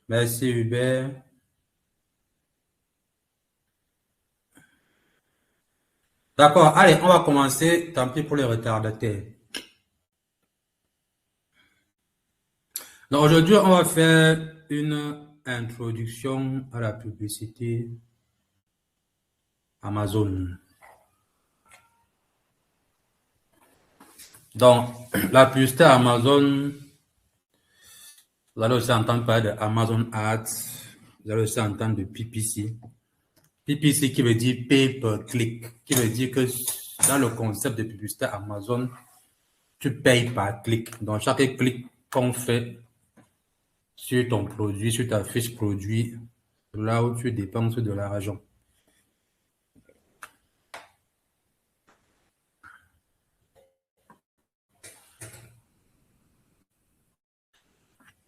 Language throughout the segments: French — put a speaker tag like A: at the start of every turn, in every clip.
A: Merci Hubert. D'accord, allez, on va commencer. Tant pis pour les retardataires. Donc aujourd'hui, on va faire une introduction à la publicité Amazon. Donc, la publicité Amazon, vous allez aussi entendre parler de Amazon Ads, vous allez aussi entendre de PPC. PPC qui veut dire Pay per click, qui veut dire que dans le concept de publicité Amazon, tu payes par clic. Donc, chaque clic qu'on fait sur ton produit, sur ta fiche produit, là où tu dépenses de l'argent.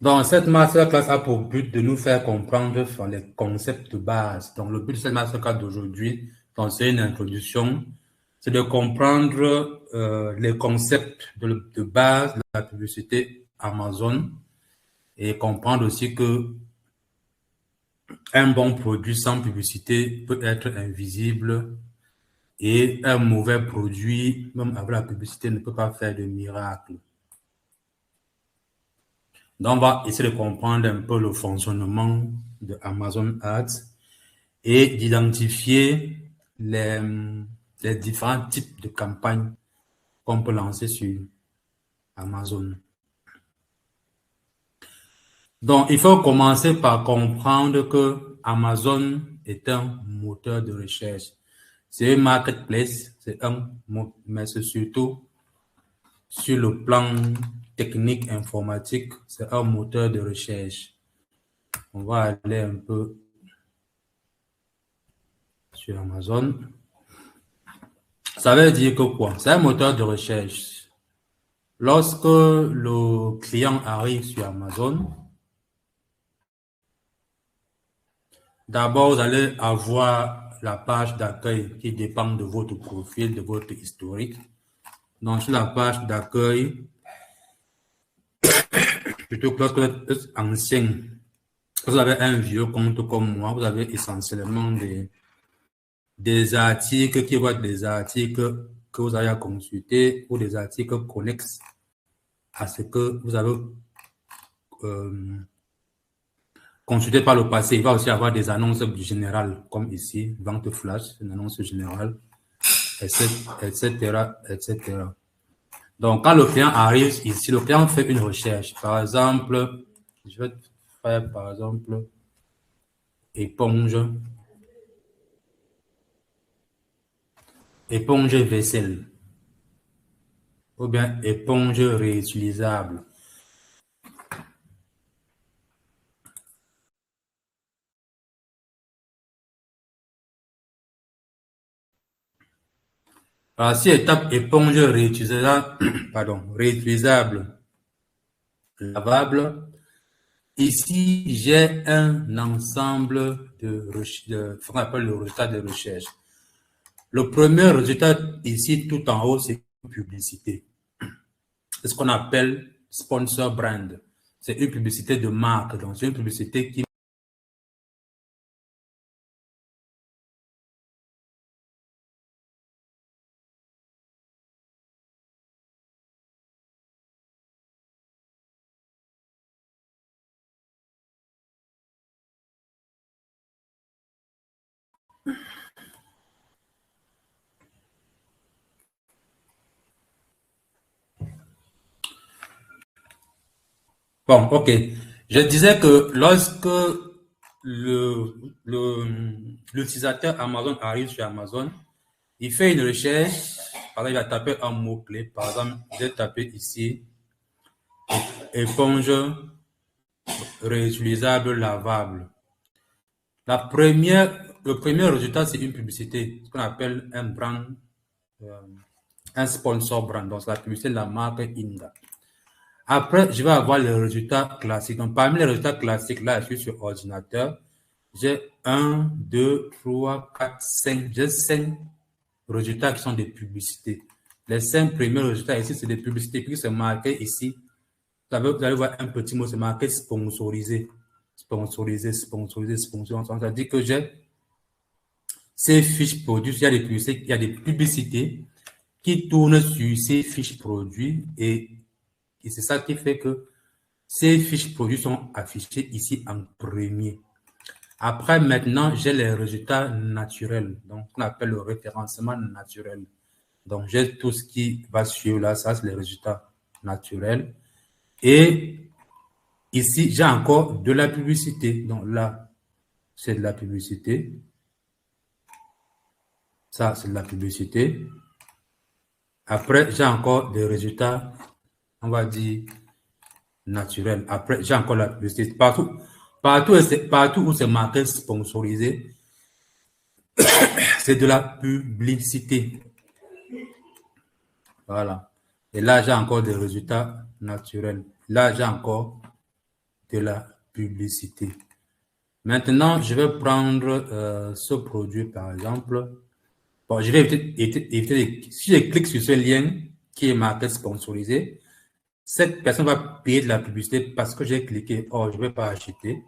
A: Donc, cette masterclass a pour but de nous faire comprendre les concepts de base. Donc, le but de cette masterclass d'aujourd'hui, c'est une introduction, c'est de comprendre les concepts de base de la publicité Amazon et comprendre aussi que un bon produit sans publicité peut être invisible et un mauvais produit, même avec la publicité, ne peut pas faire de miracle. Donc, on va essayer de comprendre un peu le fonctionnement de Amazon Ads et d'identifier les différents types de campagnes qu'on peut lancer sur Amazon. Donc, il faut commencer par comprendre que Amazon est un moteur de recherche. C'est un marketplace, c'est un mot, mais c'est surtout sur le plan technique informatique, c'est un moteur de recherche. On va aller un peu sur Amazon. Ça veut dire que quoi? C'est un moteur de recherche. Lorsque le client arrive sur Amazon, d'abord, vous allez avoir la page d'accueil qui dépend de votre profil, de votre historique. Donc, sur la page d'accueil, plutôt que lorsque vous êtes ancien, vous avez un vieux compte comme moi, vous avez essentiellement des articles qui vont être des articles que vous avez à consulter ou des articles connexes à ce que vous avez consulté par le passé. Il va aussi avoir des annonces générales, comme ici, vente flash, une annonce générale, etc., etc. Donc, quand le client arrive ici, le client fait une recherche. Par exemple, je vais faire, par exemple, éponge vaisselle ou bien éponge réutilisable. Alors, si étape éponge réutilisable, pardon, réutilisable, lavable, ici, j'ai un ensemble de ce qu'on appelle le résultat de recherche. Le premier résultat ici, tout en haut, c'est une publicité. C'est ce qu'on appelle sponsor brand. C'est une publicité de marque. Donc, c'est une publicité qui Bon, ok. Je disais que lorsque l'utilisateur Amazon arrive sur Amazon, il fait une recherche, par exemple, il va taper un mot-clé. Par exemple, j'ai tapé ici éponge réutilisable lavable. Le premier résultat, c'est une publicité, ce qu'on appelle un brand, un sponsor brand. Donc, c'est la publicité de la marque Inda. Après, je vais avoir les résultats classiques. Donc, parmi les résultats classiques, là, je suis sur ordinateur. J'ai 1, 2, 3, 4, 5. J'ai 5 résultats qui sont des publicités. Les 5 premiers résultats ici, c'est des publicités. Puis, c'est marqué ici. Vous allez voir un petit mot, c'est marqué sponsorisé. sponsorisé, sponsorisé, sponsorisé. Ça veut dire que j'ai ces fiches produits, il y a des publicités qui tournent sur ces fiches produits et c'est ça qui fait que ces fiches produits sont affichées ici en premier. Après, maintenant, j'ai les résultats naturels, donc on appelle le référencement naturel. Donc, j'ai tout ce qui va suivre là, ça c'est les résultats naturels. Et ici, j'ai encore de la publicité. Donc là, c'est de la publicité. Ça, c'est de la publicité. Après, j'ai encore des résultats, on va dire, naturels. Après, j'ai encore la publicité. Partout où c'est marqué sponsorisé, c'est de la publicité. Voilà. Et là, j'ai encore des résultats naturels. Là, j'ai encore de la publicité. Maintenant, je vais prendre ce produit, par exemple. Bon, je vais éviter si je clique sur ce lien qui est marqué sponsorisé, cette personne va payer de la publicité parce que j'ai cliqué. Oh, je ne vais pas acheter.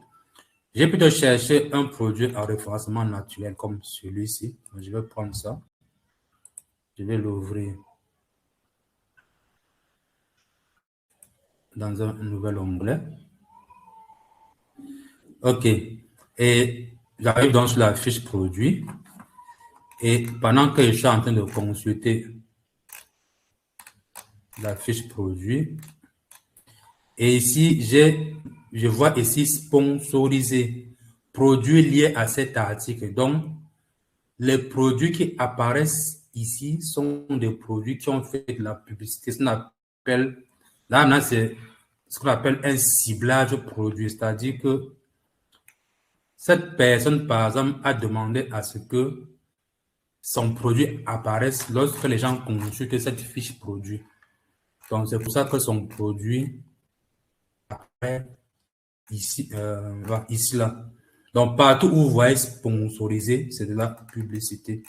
A: J'ai plutôt cherché un produit en référencement naturel comme celui-ci. Je vais prendre ça. Je vais l'ouvrir dans un nouvel onglet. OK. Et j'arrive donc sur la fiche produit. Et pendant que je suis en train de consulter la fiche produit, et ici, je vois ici sponsorisé, produits liés à cet article. Donc, les produits qui apparaissent ici sont des produits qui ont fait de la publicité. Là, maintenant, c'est ce qu'on appelle un ciblage produit. C'est-à-dire que cette personne, par exemple, a demandé à ce que son produit apparaisse lorsque les gens consultent cette fiche produit. Donc, c'est pour ça que son produit apparaît ici, ici là. Donc, partout où vous voyez sponsorisé, c'est de la publicité.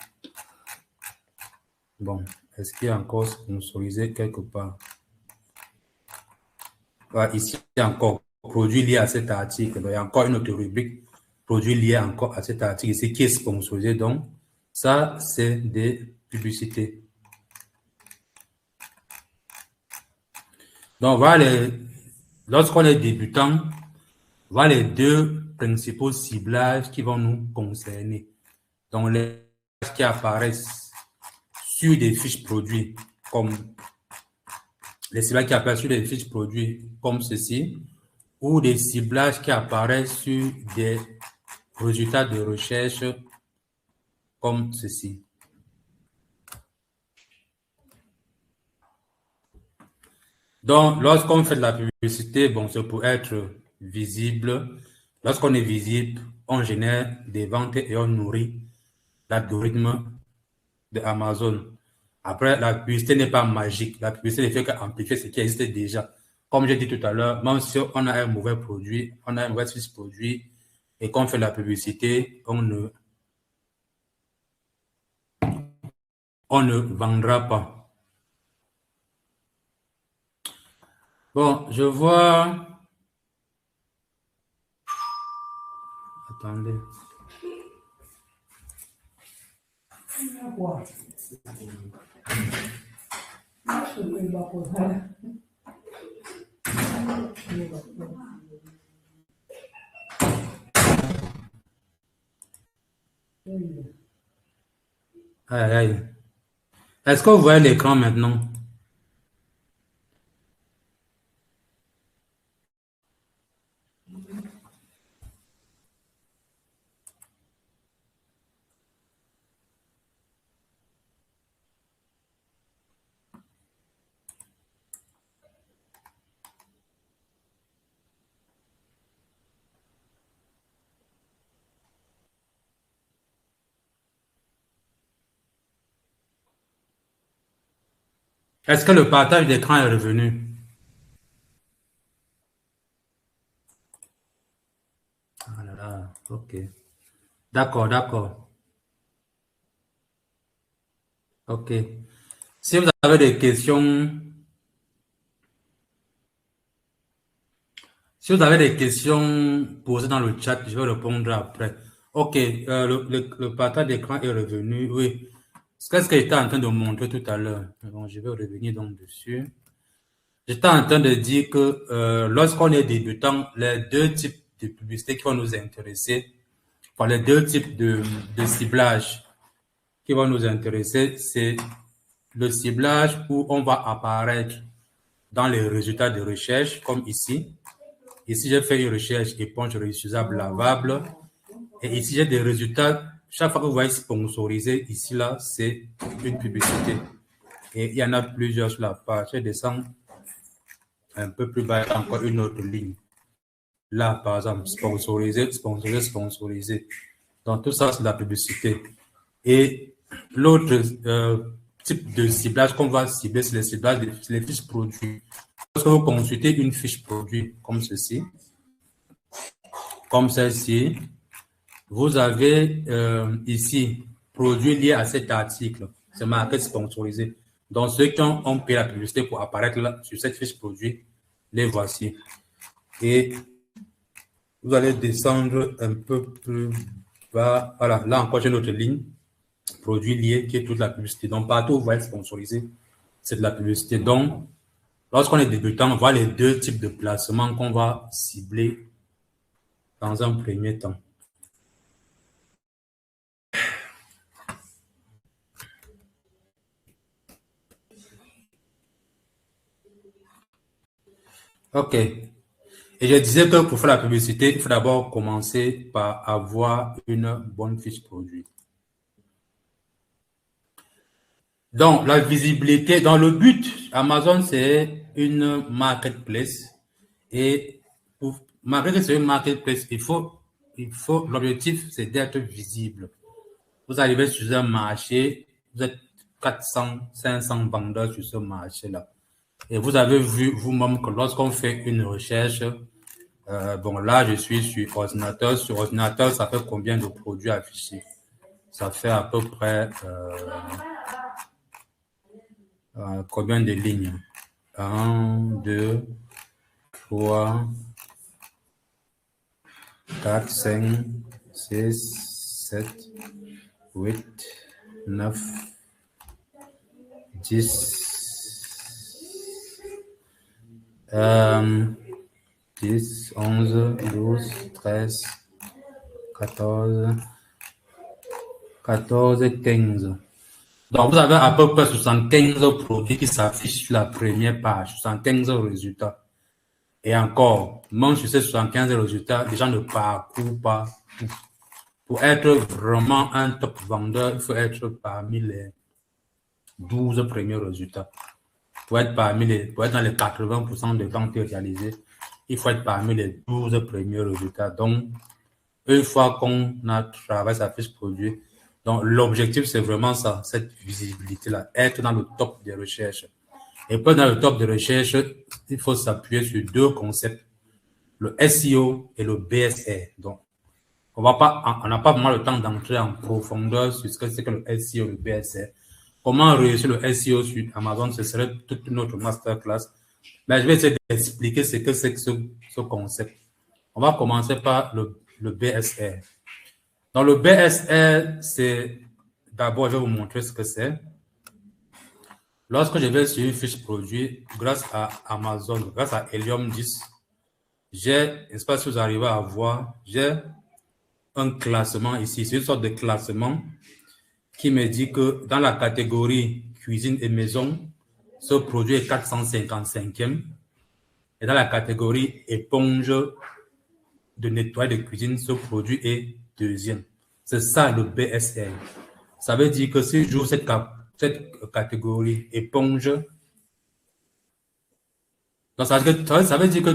A: Bon, est-ce qu'il y a encore sponsorisé quelque part? Voilà, ici, il y a encore produit lié à cet article. Donc, il y a encore une autre rubrique, produit lié encore à cet article ici qui est sponsorisé. Donc, ça, c'est des publicités. Donc, voilà, lorsqu'on est débutant, voilà les deux principaux ciblages qui vont nous concerner. Donc, les qui apparaissent sur des fiches produits comme les ciblages qui apparaissent sur des fiches produits comme ceci, ou des ciblages qui apparaissent sur des résultats de recherche comme ceci. Donc, lorsqu'on fait de la publicité, bon, c'est pour être visible. Lorsqu'on est visible, on génère des ventes et on nourrit l'algorithme de Amazon. Après, la publicité n'est pas magique. La publicité ne fait qu'amplifier ce qui existe déjà. Comme j'ai dit tout à l'heure, même si on a un mauvais produit, on a un mauvais produit et qu'on fait de la publicité, on ne vendra pas. Bon, je vois. Attendez. Aïe, aïe. Est-ce que vous voyez l'écran maintenant? Est-ce que le partage d'écran est revenu? Ah là là, ok. D'accord, d'accord. Ok. Si vous avez des questions, Si vous avez des questions posées dans le chat, je vais répondre après. OK, le partage d'écran est revenu. Oui. Qu'est-ce que j'étais en train de montrer tout à l'heure? Bon, je vais revenir donc dessus. J'étais en train de dire que lorsqu'on est débutant, les deux types de publicités qui vont nous intéresser, enfin les deux types de ciblage qui vont nous intéresser, c'est le ciblage où on va apparaître dans les résultats de recherche, comme ici. Ici, j'ai fait une recherche éponge réutilisable lavable. Et ici, j'ai des résultats. Chaque fois que vous voyez sponsorisé, ici, là, c'est une publicité. Et il y en a plusieurs sur la page. Je descends un peu plus bas, encore une autre ligne. Là, par exemple, sponsorisé, sponsorisé, sponsorisé. Donc, tout ça, c'est la publicité. Et l'autre type de ciblage qu'on va cibler, c'est les ciblages, les fiches produits. Lorsque vous consultez une fiche produit comme ceci, comme celle-ci, vous avez ici produits liés à cet article. C'est marqué sponsorisé. Donc, ceux qui ont payé la publicité pour apparaître là, sur cette fiche produit, les voici. Et vous allez descendre un peu plus bas. Voilà, là encore, j'ai une autre ligne. Produits liés qui est toute la publicité. Donc, partout où vous voyez sponsorisé, c'est de la publicité. Donc, lorsqu'on est débutant, on voit les deux types de placements qu'on va cibler dans un premier temps. OK. Et je disais que pour faire la publicité, il faut d'abord commencer par avoir une bonne fiche produit. Donc, la visibilité, dans le but, Amazon, c'est une marketplace. Et malgré que c'est une marketplace, l'objectif, c'est d'être visible. Vous arrivez sur un marché, vous êtes 400, 500 vendeurs sur ce marché-là. Et vous avez vu vous-même que lorsqu'on fait une recherche, bon, là, je suis sur ordinateur. Sur ordinateur, ça fait combien de produits affichés? Ça fait à peu près combien de lignes? 1, 2, 3, 4, 5, 6, 7, 8, 9, 10, 10, 11, 12, 13, 14, 14 et 15. Donc, vous avez à peu près 75 produits qui s'affichent sur la première page, 75 résultats. Et encore, même sur ces 75 résultats, les gens ne parcourent pas tout. Pour être vraiment un top vendeur, il faut être parmi les 12 premiers résultats. Pour être dans les 80% des ventes réalisées, il faut être parmi les 12 premiers résultats. Donc, une fois qu'on a travaillé sa fiche produit, donc l'objectif, c'est vraiment ça, cette visibilité-là, être dans le top des recherches. Et pour être dans le top des recherches, il faut s'appuyer sur deux concepts, le SEO et le BSR. Donc, on n'a pas vraiment le temps d'entrer en profondeur sur ce que c'est que le SEO et le BSR. Comment réussir le SEO sur Amazon, ce serait toute une autre masterclass. Mais je vais essayer d'expliquer ce que c'est que ce concept. On va commencer par le BSR. Dans le BSR, c'est d'abord, je vais vous montrer ce que c'est. Lorsque je vais sur une fiche produit, grâce à Amazon, grâce à Helium 10, j'ai, je ne sais pas si vous arrivez à voir, j'ai un classement ici. C'est une sorte de classement qui me dit que dans la catégorie cuisine et maison, ce produit est 455e. Et dans la catégorie éponge de nettoyage de cuisine, ce produit est 2e. C'est ça le BSR. Ça veut dire que si j'ouvre cette catégorie éponge, donc ça veut dire que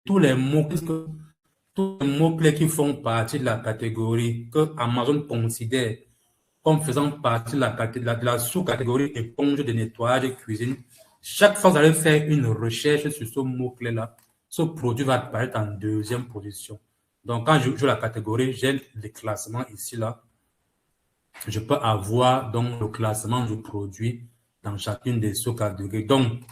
A: tous les mots-clés qui font partie de la catégorie que Amazon considère comme faisant partie de la sous-catégorie éponge de nettoyage de cuisine, chaque fois que vous allez faire une recherche sur ce mot-clé-là, ce produit va apparaître en deuxième position. Donc, quand je joue la catégorie, j'ai le classement ici, là. Je peux avoir donc le classement du produit dans chacune des sous-catégories. Donc,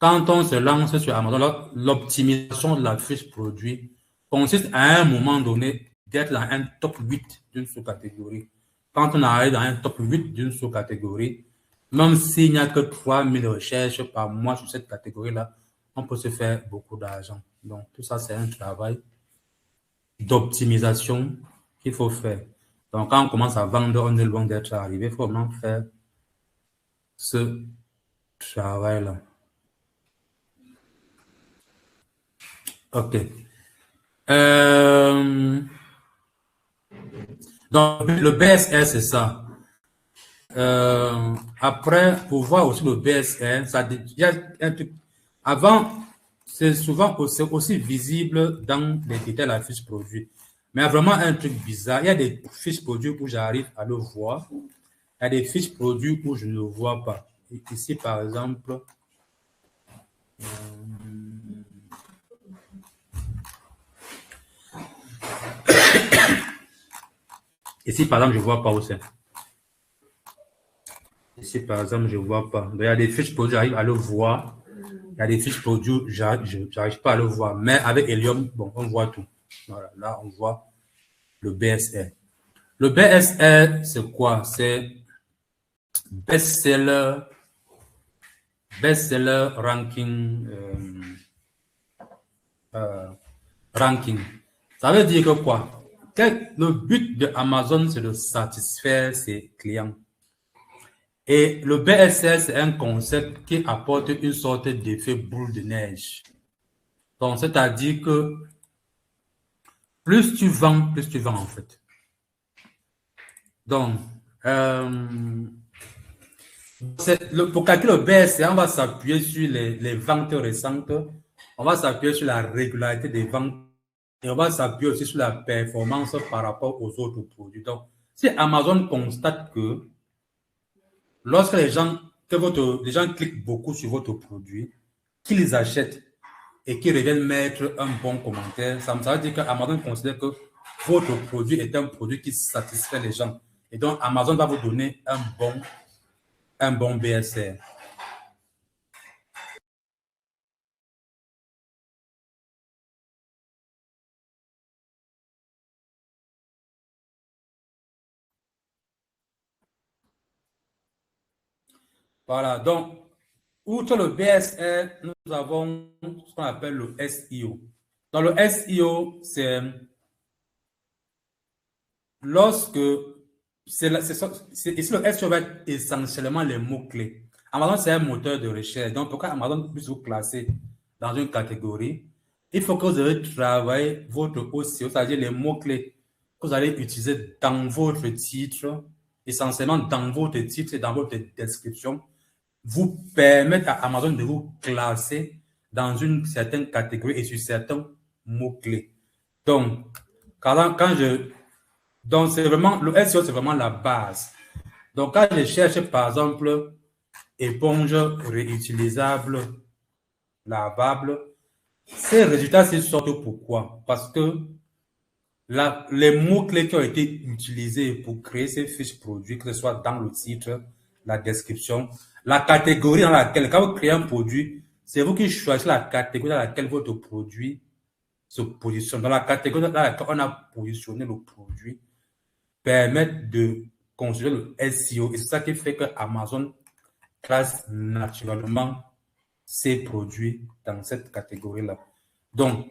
A: Quand on se lance sur Amazon, l'optimisation de la fiche produit consiste à un moment donné d'être dans un top 8 d'une sous-catégorie. Quand on arrive dans un top 8 d'une sous-catégorie, même s'il n'y a que 3000 recherches par mois sur cette catégorie-là, on peut se faire beaucoup d'argent. Donc, tout ça, c'est un travail d'optimisation qu'il faut faire. Donc, quand on commence à vendre, on est loin d'être arrivé. Il faut vraiment faire ce travail-là. OK. Donc, le BSR, c'est ça. Après, pour voir aussi le BSR, il y a un truc. Avant, c'est souvent aussi visible dans les détails de la fiche produit. Mais il y a vraiment un truc bizarre. Il y a des fiches produits où j'arrive à le voir. Il y a des fiches produits où je ne le vois pas. Ici, par exemple, ici, par exemple, je ne vois pas où c'est. Ici, par exemple, je ne vois pas. Donc, il y a des fiches produits, j'arrive à le voir. Il y a des fiches produits, je n'arrive pas à le voir. Mais avec Helium, bon, on voit tout. Voilà, là, on voit le BSR. Le BSR, c'est quoi? C'est best-seller ranking. Ranking. Ça veut dire que quoi? Le but de Amazon, c'est de satisfaire ses clients. Et le BSR, c'est un concept qui apporte une sorte d'effet boule de neige. Donc, c'est-à-dire que plus tu vends en fait. Donc, pour calculer le BSR, on va s'appuyer sur les ventes récentes, on va s'appuyer sur la régularité des ventes et on va s'appuyer aussi sur la performance par rapport aux autres produits. Donc, si Amazon constate que lorsque les gens cliquent beaucoup sur votre produit, qu'ils achètent et qu'ils reviennent mettre un bon commentaire, ça veut dire qu'Amazon considère que votre produit est un produit qui satisfait les gens. Et donc, Amazon va vous donner un bon BSR. Voilà, donc, outre le BSR, nous avons ce qu'on appelle le SEO. Dans le SEO, c'est lorsque ici le SEO va être essentiellement les mots-clés. Amazon, c'est un moteur de recherche. Donc, pour qu'Amazon puisse vous classer dans une catégorie, il faut que vous ayez travaillé votre SEO, c'est-à-dire les mots-clés que vous allez utiliser dans votre titre, essentiellement dans votre titre et dans votre description, vous permettent à Amazon de vous classer dans une certaine catégorie et sur certains mots-clés. Donc, donc, c'est vraiment, le SEO, c'est vraiment la base. Donc, quand je cherche, par exemple, éponge réutilisable, lavable, ces résultats-ci sortent pourquoi? Parce que les mots-clés qui ont été utilisés pour créer ces fiches produits, que ce soit dans le titre, la description, la catégorie dans laquelle, quand vous créez un produit, c'est vous qui choisissez la catégorie dans laquelle votre produit se positionne. Dans la catégorie dans laquelle on a positionné le produit, permettent de construire le SEO. Et c'est ça qui fait que Amazon classe naturellement ses produits dans cette catégorie-là. Donc,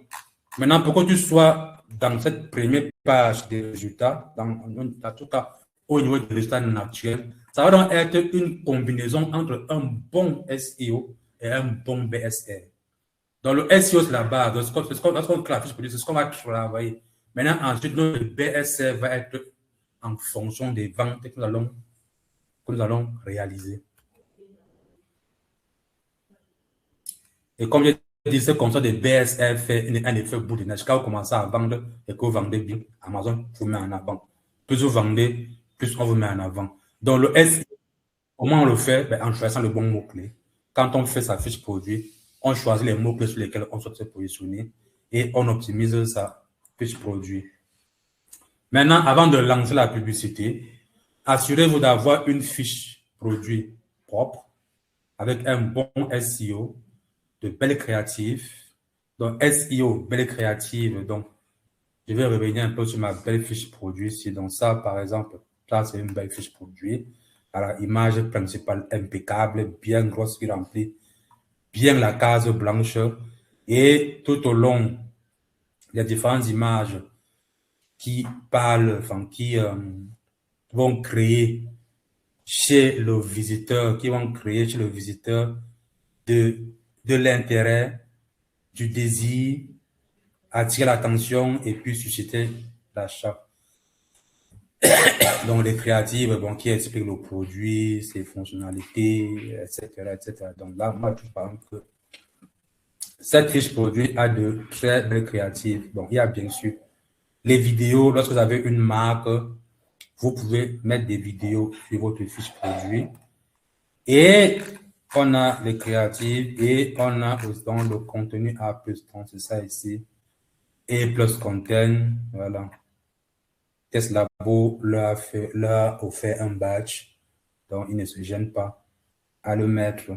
A: maintenant, pour que tu sois dans cette première page des résultats, en tout cas au niveau des résultats naturels, ça va donc être une combinaison entre un bon SEO et un bon BSR. Donc, le SEO, c'est la base. Lorsqu'on crée la fiche produit, c'est ce qu'on va travailler. Maintenant, ensuite, le BSR va être en fonction des ventes que nous allons réaliser. Et comme je dis, ce concept de BSR fait un effet boule de neige. Quand vous commencez à vendre et que vous vendez bien, Amazon vous met en avant. Plus vous vendez, plus on vous met en avant. Donc, le SEO, comment on le fait? En choisissant le bon mot-clé. Quand on fait sa fiche produit, on choisit les mots-clés sur lesquels on souhaite se positionner et on optimise sa fiche produit. Maintenant, avant de lancer la publicité, assurez-vous d'avoir une fiche produit propre avec un bon SEO de belles créatives. Donc, SEO, belles créatives. Donc, je vais revenir un peu sur ma belle fiche produit ici. Donc, ça, par exemple, ça, c'est une belle fiche produit. Alors, image principale impeccable, bien grosse qui remplit bien la case blanche. Et tout au long, il y a différentes images qui parlent, enfin, qui vont créer chez le visiteur, qui vont créer chez le visiteur de, de l'intérêt, du désir, attirer l'attention et puis susciter l'achat. Donc, les créatives, bon, qui expliquent le produit, ses fonctionnalités, etc., etc. Donc là, moi, je pense que cette fiche produit a de très belles créatives. Bon, il y a bien sûr les vidéos. Lorsque vous avez une marque, vous pouvez mettre des vidéos sur votre fiche produit. Et on a les créatives et on a aussi dans le contenu A+, donc c'est ça ici. Et plus content, voilà. Test Labo leur a offert un badge, donc ils ne se gênent pas à le mettre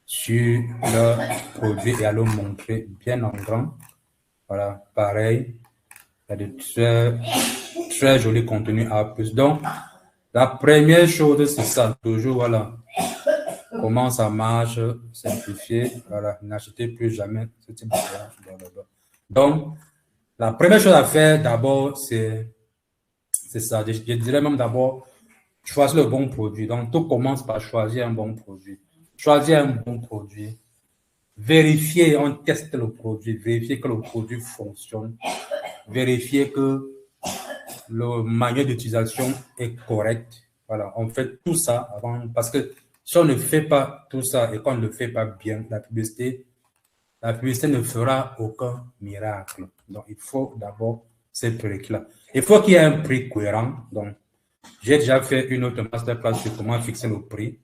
A: sur leur produit et à le montrer bien en grand. Voilà, pareil, il y a de très, très jolis contenus A+. Donc, la première chose, c'est ça, toujours, voilà, comment ça marche, simplifier, voilà, n'achetez plus jamais ce type de choses. Donc, la première chose à faire d'abord, c'est ça. Je dirais même d'abord, choisir le bon produit. Donc, tout commence par choisir un bon produit. Choisir un bon produit. Vérifier, on teste le produit. Vérifier que le produit fonctionne. Vérifier que le manuel d'utilisation est correct. Voilà, on fait tout ça avant. Parce que si on ne fait pas tout ça et qu'on ne le fait pas bien, la publicité ne fera aucun miracle. Donc, il faut d'abord ces prix-là. Il faut qu'il y ait un prix cohérent. Donc, j'ai déjà fait une autre masterclass sur comment fixer le prix.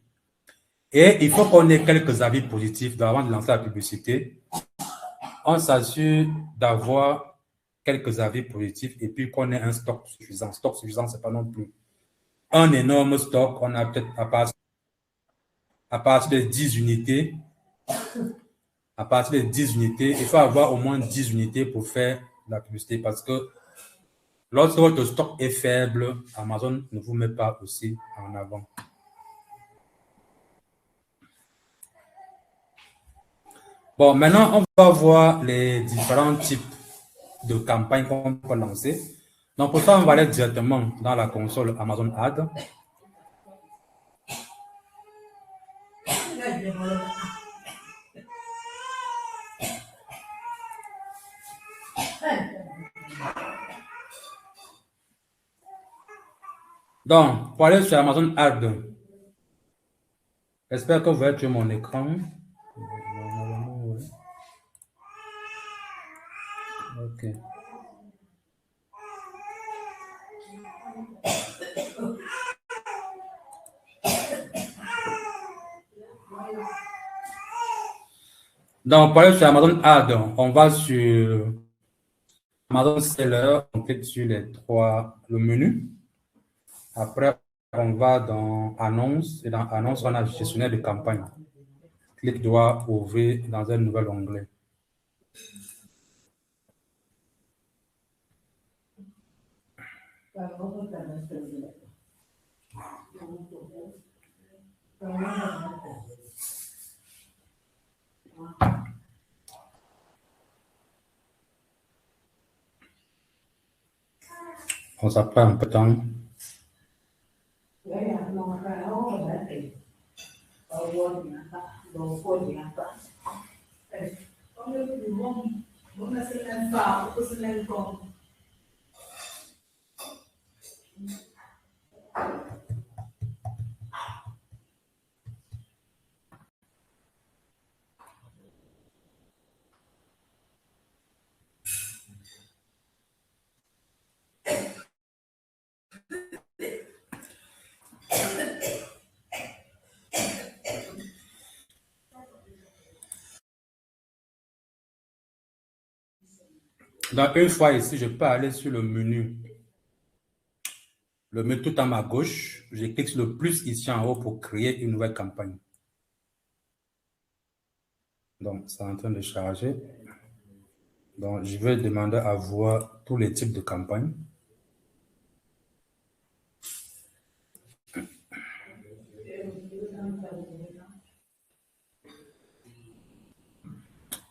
A: Et il faut qu'on ait quelques avis positifs avant de lancer la publicité. On s'assure d'avoir quelques avis positifs et puis qu'on ait un stock suffisant. Stock suffisant, c'est pas non plus un énorme stock. On a peut-être à partir de 10 unités. À partir de 10 unités, il faut avoir au moins 10 unités pour faire la publicité parce que lorsque votre stock est faible, Amazon ne vous met pas aussi en avant. Bon, maintenant, on va voir les différents types de campagnes qu'on peut lancer. Donc, pour ça, on va aller directement dans la console Amazon Ads. Donc, pour aller sur Amazon Ads, j'espère que vous voyez sur mon écran. Ok. Donc, pour aller sur Amazon Ads, on va sur Amazon Seller, on clique sur le menu. Après, on va dans Annonce et dans Annonce, on a Gestionnaire de campagne. Clic droit, ouvrir dans un nouvel onglet. On ça prend un peu de temps. Donc, une fois ici, je peux aller sur le menu tout en à gauche. Je clique sur le plus ici en haut pour créer une nouvelle campagne. Donc, c'est en train de charger. Donc, je vais demander à voir tous les types de campagnes.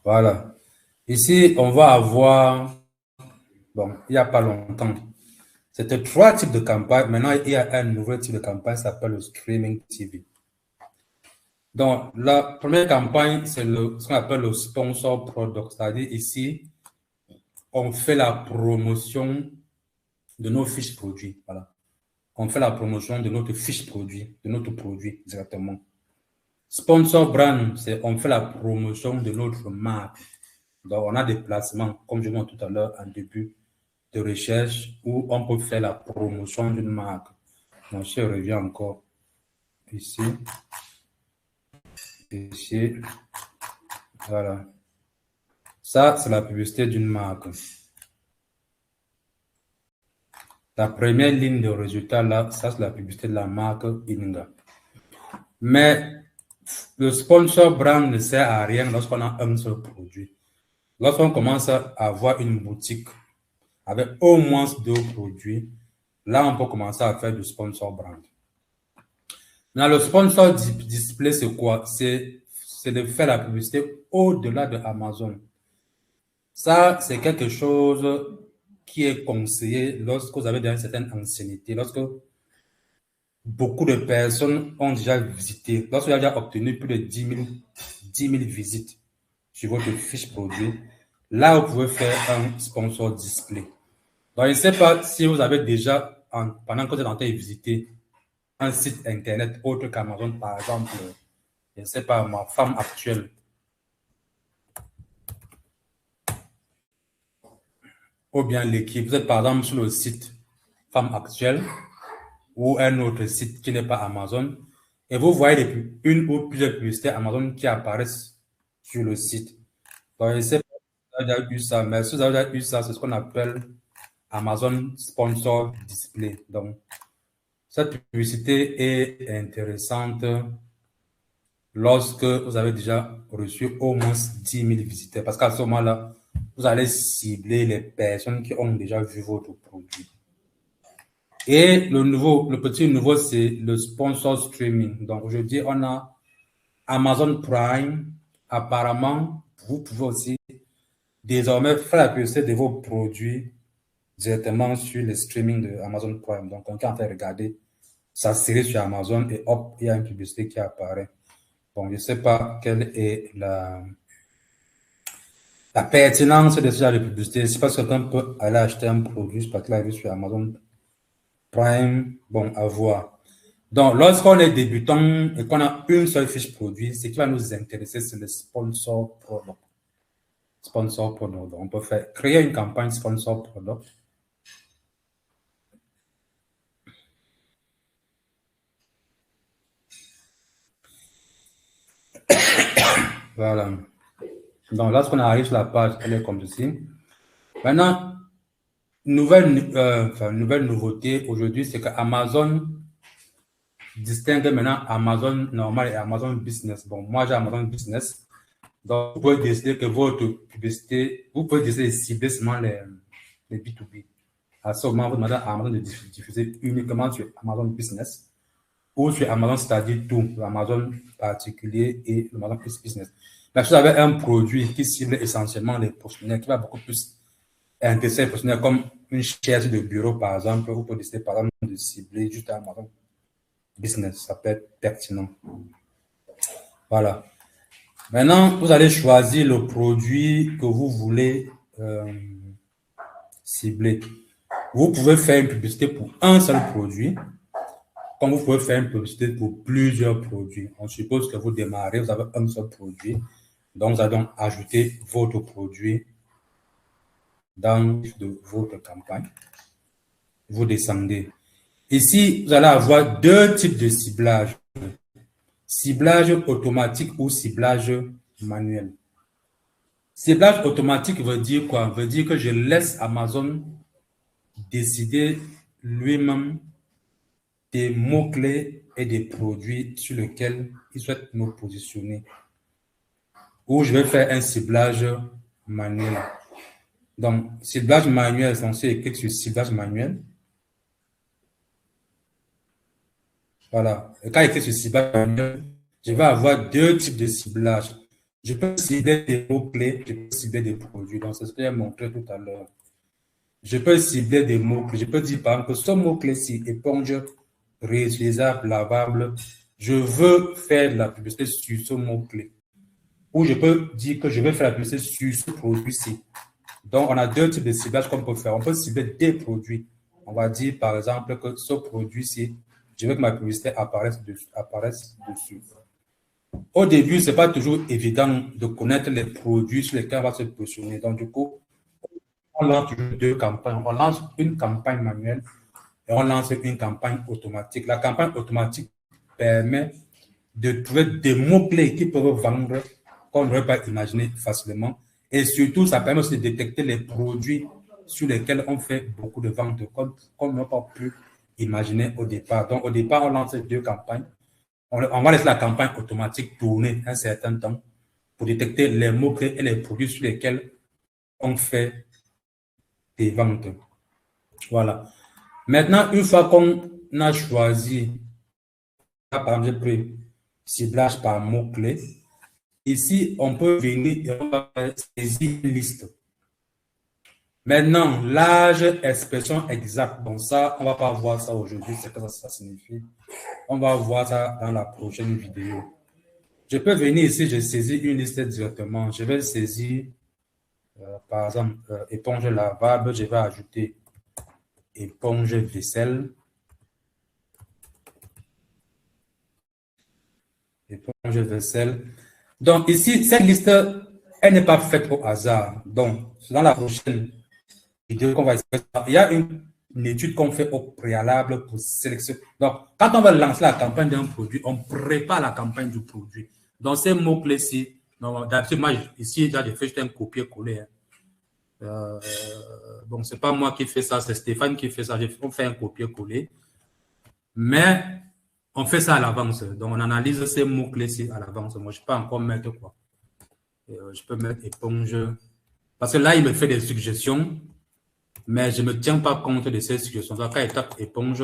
A: Voilà. Ici, on va avoir, bon, il n'y a pas longtemps, c'était 3 types de campagnes. Maintenant, il y a un nouvel type de campagne qui s'appelle le streaming TV. Donc, la première campagne, c'est ce qu'on appelle le sponsor product. C'est-à-dire ici, on fait la promotion de nos fiches produits. Voilà. On fait la promotion de notre fiche produit, de notre produit directement. Sponsor brand, c'est on fait la promotion de notre marque. Donc, on a des placements, comme je montre tout à l'heure en début de recherche, où on peut faire la promotion d'une marque. Donc, je reviens encore ici. Ici. Voilà. Ça, c'est la publicité d'une marque. La première ligne de résultat, là, ça, c'est la publicité de la marque Inga. Mais le sponsor brand ne sert à rien lorsqu'on a un seul produit. Lorsqu'on commence à avoir une boutique avec au moins 2 produits, là, on peut commencer à faire du sponsor brand. Dans le sponsor display, c'est quoi? C'est de faire la publicité au-delà de Amazon. Ça, c'est quelque chose qui est conseillé lorsque vous avez une certaine ancienneté, lorsque beaucoup de personnes ont déjà visité, lorsque vous avez déjà obtenu plus de 10 000 visites sur votre fiche produit, là, vous pouvez faire un sponsor display. Donc, je ne sais pas si vous avez déjà, pendant que vous êtes en train de visiter un site internet autre qu'Amazon, par exemple, je ne sais pas, ma femme actuelle, ou bien l'équipe, vous êtes par exemple sur le site femme actuelle, ou un autre site qui n'est pas Amazon, et vous voyez une ou plusieurs publicités Amazon qui apparaissent sur le site. Donc, je ne sais pas si vous avez déjà eu ça, mais si vous avez déjà eu ça, c'est ce qu'on appelle Amazon Sponsor Display. Donc, cette publicité est intéressante lorsque vous avez déjà reçu au moins 10 000 visiteurs, parce qu'à ce moment-là, vous allez cibler les personnes qui ont déjà vu votre produit. Et le petit nouveau, c'est le sponsor streaming. Donc aujourd'hui, on a Amazon Prime. Apparemment, vous pouvez aussi désormais faire la publicité de vos produits directement sur le streaming de Amazon Prime. Donc, on peut regarder sa série sur Amazon et hop, il y a une publicité qui apparaît. Bon, je ne sais pas quelle est la pertinence de ce genre de publicité. C'est parce que quelqu'un peut aller acheter un produit parce qu'il a vu sur Amazon Prime. Bon, à voir. Donc, lorsqu'on est débutant et qu'on a une seule fiche produit, ce qui va nous intéresser, c'est le sponsor product. Sponsor product. Donc, on peut créer une campagne sponsor product. Voilà. Donc, lorsqu'on arrive sur la page, elle est comme ceci. Maintenant, nouvelle nouveauté aujourd'hui, c'est que Amazon distingue maintenant Amazon normal et Amazon business. Bon, moi, j'ai Amazon business. Donc, vous pouvez décider que votre publicité, vous pouvez décider de cibler seulement les B2B. À ce moment, vous demandez à Amazon de diffuser uniquement sur Amazon business ou sur Amazon, c'est-à-dire tout, Amazon particulier et Amazon business. Mais si vous avez un produit qui cible essentiellement les professionnels, qui va beaucoup plus intéresser les professionnels, comme une chaise de bureau, par exemple, vous pouvez décider, par exemple, de cibler juste Amazon business. Ça peut être pertinent. Voilà. Maintenant, vous allez choisir le produit que vous voulez cibler. Vous pouvez faire une publicité pour un seul produit, comme vous pouvez faire une publicité pour plusieurs produits. On suppose que vous démarrez, vous avez un seul produit, donc vous allez donc ajouter votre produit dans votre campagne. Vous descendez. Ici, vous allez avoir 2 types de ciblage. Ciblage automatique ou ciblage manuel. Ciblage automatique veut dire quoi? Veut dire que je laisse Amazon décider lui-même des mots-clés et des produits sur lesquels il souhaite nous positionner. où je vais faire un ciblage manuel. Donc, ciblage manuel, donc c'est écrit sur ciblage manuel. Voilà. Et quand il écrit sur ciblage manuel, je vais avoir deux types de ciblage. Je peux cibler des mots-clés, je peux cibler des produits. Donc, c'est ce que j'ai montré tout à l'heure. Je peux cibler des mots-clés. Je peux dire, par exemple, que ce mot-clé-ci, éponge réutilisable, lavable, je veux faire de la publicité sur ce mot-clé. Ou je peux dire que je vais faire la publicité sur ce produit-ci. Donc, on a deux types de ciblage qu'on peut faire. On peut cibler des produits. On va dire, par exemple, que ce produit-ci, je veux que ma publicité apparaisse dessus. Au début, ce n'est pas toujours évident de connaître les produits sur lesquels on va se positionner. Donc, du coup, on lance deux campagnes. On lance une campagne manuelle et on lance une campagne automatique. La campagne automatique permet de trouver des mots-clés qui peuvent vendre qu'on n'aurait pas imaginé facilement. Et surtout, ça permet aussi de détecter les produits sur lesquels on fait beaucoup de ventes qu'on n'a pas pu imaginer au départ. Donc, au départ, on lance deux campagnes. On va laisser la campagne automatique tourner un certain temps pour détecter les mots-clés et les produits sur lesquels on fait des ventes. Voilà. Maintenant, une fois qu'on a choisi, par exemple, ciblage par mots-clés, ici, on peut venir et on va saisir une liste. Maintenant, l'âge, expression exacte. Bon, ça, on ne va pas voir ça aujourd'hui, c'est ce que ça signifie. On va voir ça dans la prochaine vidéo. Je peux venir ici, je saisis une liste directement. Je vais saisir, par exemple, éponge lavable. Je vais ajouter éponge vaisselle. Éponge vaisselle. Donc, ici, cette liste, elle n'est pas faite au hasard. Donc, dans la prochaine vidéo qu'on va expliquer, il y a une étude qu'on fait au préalable pour sélectionner. Donc, quand on va lancer la campagne d'un produit, on prépare la campagne du produit. Donc, ces mots-clés-ci, d'habitude, moi, ici, j'ai fait juste un copier-coller. Bon, c'est pas moi qui fais ça, c'est Stéphane qui fait ça. On fait un copier-coller. Mais on fait ça à l'avance. Donc, on analyse ces mots-clés-ci à l'avance. Moi, je peux encore mettre quoi? Je peux mettre éponge. Parce que là, il me fait des suggestions, mais je ne me tiens pas compte de ces suggestions. Donc, quand il tape éponge,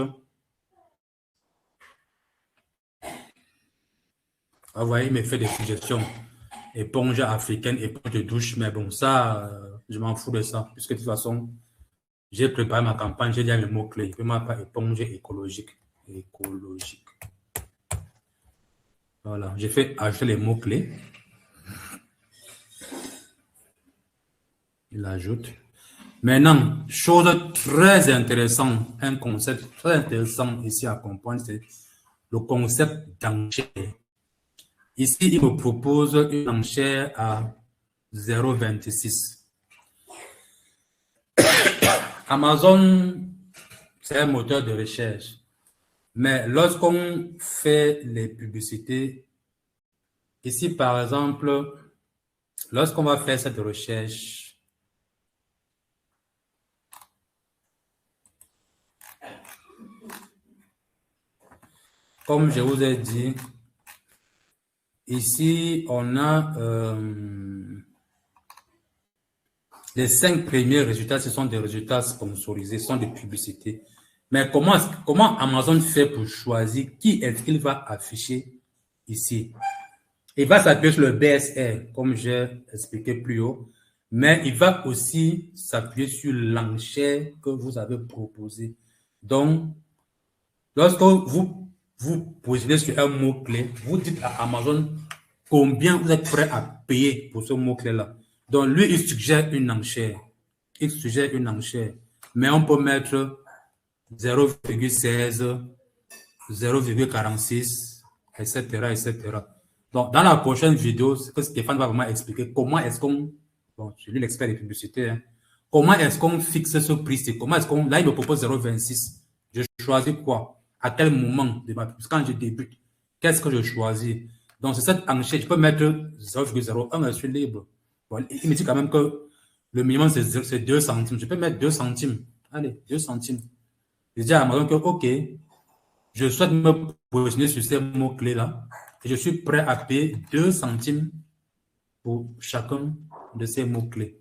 A: vous voyez, il me fait des suggestions. Éponge africaine, éponge de douche. Mais bon, ça, je m'en fous de ça. Puisque de toute façon, j'ai préparé ma campagne, j'ai déjà le mot-clé. Je peux mettre éponge écologique. Écologique. Voilà, j'ai fait ajouter les mots-clés. Il ajoute. Maintenant, chose très intéressante, un concept très intéressant ici à comprendre, c'est le concept d'enchère. Ici, il me propose une enchère à 0,26. Amazon, c'est un moteur de recherche. Mais lorsqu'on fait les publicités, ici, par exemple, lorsqu'on va faire cette recherche, comme je vous ai dit, ici, on a les 5 premiers résultats, ce sont des résultats sponsorisés, ce sont des publicités. Mais comment Amazon fait pour choisir qui est-ce qu'il va afficher ici? Il va s'appuyer sur le BSR, comme j'ai expliqué plus haut, mais il va aussi s'appuyer sur l'enchère que vous avez proposée. Donc, lorsque vous positionnez sur un mot-clé, vous dites à Amazon combien vous êtes prêt à payer pour ce mot-clé-là. Donc, lui, il suggère une enchère. Il suggère une enchère. Mais on peut mettre 0,16, 0,46, etc., etc. Donc, dans la prochaine vidéo, ce que Stéphane va vraiment expliquer, comment est-ce qu'on, bon, je suis l'expert des publicités, hein, comment est-ce qu'on fixe ce prix, comment est-ce qu'on, là, il me propose 0,26. Je choisis quoi? À quel moment de ma publicité, quand je débute, qu'est-ce que je choisis? Donc, c'est cette enchère, je peux mettre 0,01, je suis libre. Bon, il me dit quand même que le minimum, c'est 2 centimes. Je peux mettre 2 centimes. Allez, 2 centimes. Je dis à Amazon que, OK, je souhaite me positionner sur ces mots-clés-là et je suis prêt à payer 2 centimes pour chacun de ces mots-clés.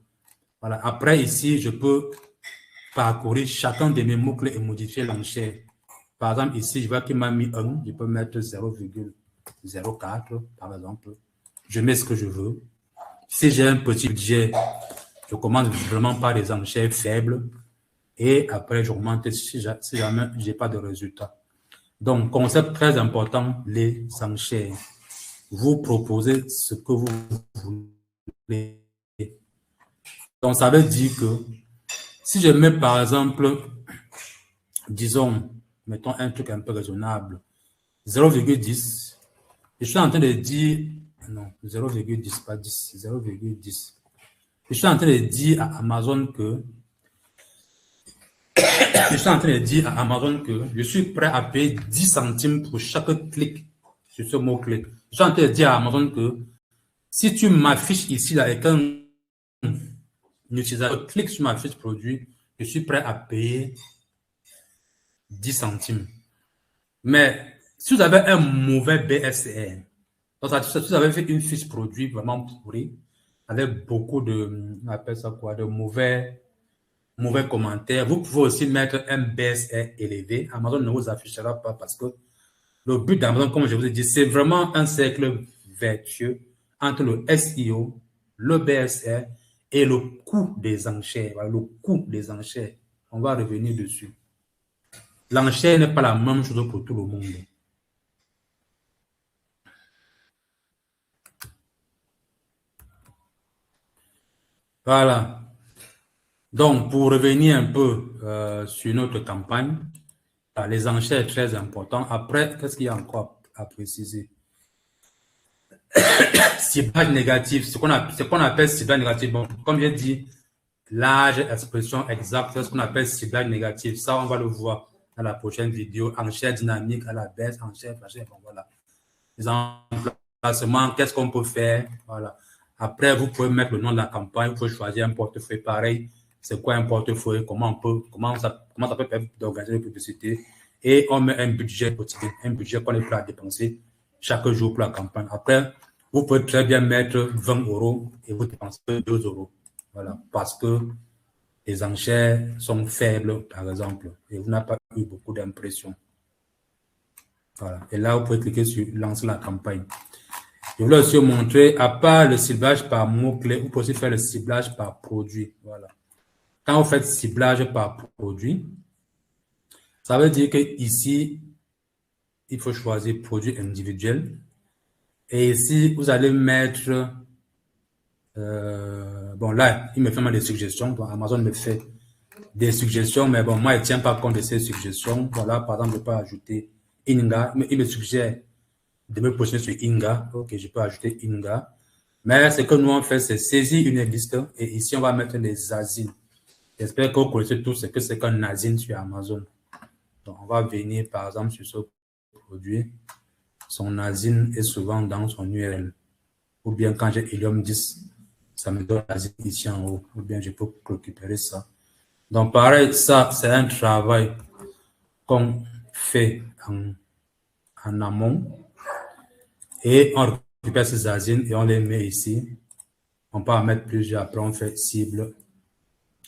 A: Voilà. Après, ici, je peux parcourir chacun de mes mots-clés et modifier l'enchère. Par exemple, ici, je vois qu'il m'a mis 1, je peux mettre 0,04, par exemple. Je mets ce que je veux. Si j'ai un petit budget, je commence vraiment par des enchères faibles et après, j'augmente si jamais je n'ai pas de résultat. Donc, concept très important, les enchères. Vous proposez ce que vous voulez. Donc, ça veut dire que si je mets, par exemple, disons, mettons un truc un peu raisonnable, 0,10, je suis en train de dire, non, 0,10, pas 10, 0,10. Je suis en train de dire à Amazon que, je suis prêt à payer 10 centimes pour chaque clic sur ce mot-clé. Je suis en train de dire à Amazon que si tu m'affiches ici là, avec un utilisateur clique sur ma fiche produit, je suis prêt à payer 10 centimes. Mais si vous avez un mauvais BSR, donc si vous avez fait une fiche produit vraiment pourrie, avec beaucoup de, on appelle ça quoi, de mauvais commentaires, vous pouvez aussi mettre un BSR élevé. Amazon ne vous affichera pas parce que le but d'Amazon, comme je vous ai dit, c'est vraiment un cercle vertueux entre le SEO, le BSR et le coût des enchères. Le coût des enchères, on va revenir dessus. L'enchère n'est pas la même chose pour tout le monde. Voilà. Donc, pour revenir un peu sur notre campagne, les enchères sont très importantes. Après, qu'est-ce qu'il y a encore à préciser? Ciblage négatif, ce qu'on appelle ciblage négatif. Bon, comme j'ai dit, large expression exacte, c'est ce qu'on appelle ciblage négatif. Ça, on va le voir dans la prochaine vidéo. Enchère dynamique à la baisse, enchère flashée. Bon, voilà. Les emplacements, qu'est-ce qu'on peut faire? Voilà. Après, vous pouvez mettre le nom de la campagne, vous pouvez choisir un portefeuille pareil. C'est quoi un portefeuille? Comment ça peut permettre d'organiser une publicité? Et on met un budget quotidien, un budget qu'on est prêt à dépenser chaque jour pour la campagne. Après, vous pouvez très bien mettre 20 € et vous dépensez 2 €. Voilà. Parce que les enchères sont faibles, par exemple, et vous n'avez pas eu beaucoup d'impressions. Voilà. Et là, vous pouvez cliquer sur lancer la campagne. Je voulais aussi vous montrer, à part le ciblage par mot-clé, vous pouvez aussi faire le ciblage par produit. Voilà. Quand vous faites ciblage par produit, ça veut dire que ici, il faut choisir produit individuel. Et ici, vous allez mettre, bon là, il me fait mal des suggestions. Bon, Amazon me fait des suggestions, mais bon, moi, il ne tient pas compte de ces suggestions. Voilà, par exemple, je peux ajouter Inga. Il me suggère de me positionner sur Inga. Ok, je peux ajouter Inga. Mais ce que nous on fait, c'est saisir une liste et ici, on va mettre les asines. J'espère que vous connaissez tous ce que c'est qu'un asine sur Amazon. Donc, on va venir, par exemple, sur ce produit. Son asine est souvent dans son URL. Ou bien quand j'ai Helium 10, ça me donne l'asine ici en haut. Ou bien je peux récupérer ça. Donc, pareil, ça, c'est un travail qu'on fait en amont. Et on récupère ces asines et on les met ici. On peut en mettre plusieurs. Après, on fait cible.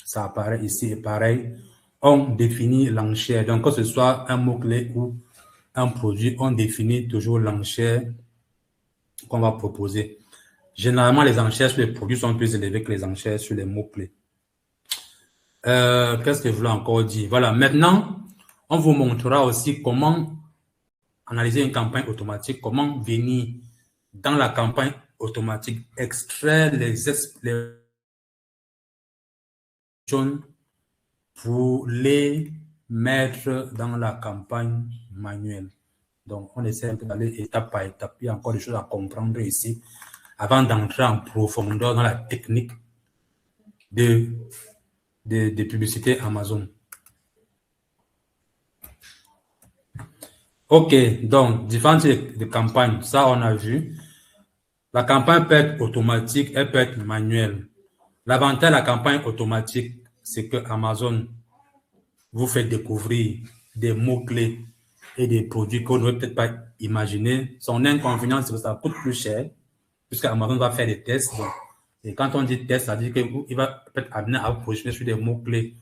A: Ça apparaît ici. Et pareil, on définit l'enchère. Donc, que ce soit un mot-clé ou un produit, on définit toujours l'enchère qu'on va proposer. Généralement, les enchères sur les produits sont plus élevées que les enchères sur les mots-clés. Qu'est-ce que je voulais encore dire? Voilà, maintenant, on vous montrera aussi comment analyser une campagne automatique, comment venir dans la campagne automatique, extraire les pour les mettre dans la campagne manuelle. Donc, on essaie d'aller étape par étape. Il y a encore des choses à comprendre ici avant d'entrer en profondeur dans la technique de publicité Amazon. OK, donc, différents types de campagnes, ça on a vu. La campagne peut être automatique, elle peut être manuelle. L'avantage de la campagne automatique, c'est que Amazon vous fait découvrir des mots-clés et des produits qu'on n'aurait peut-être pas imaginé. Son inconvénient, c'est que ça coûte plus cher. puisque Amazon va faire des tests. Donc, et quand on dit test, ça veut dire qu'il va peut-être amener à vous positionner sur des mots-clés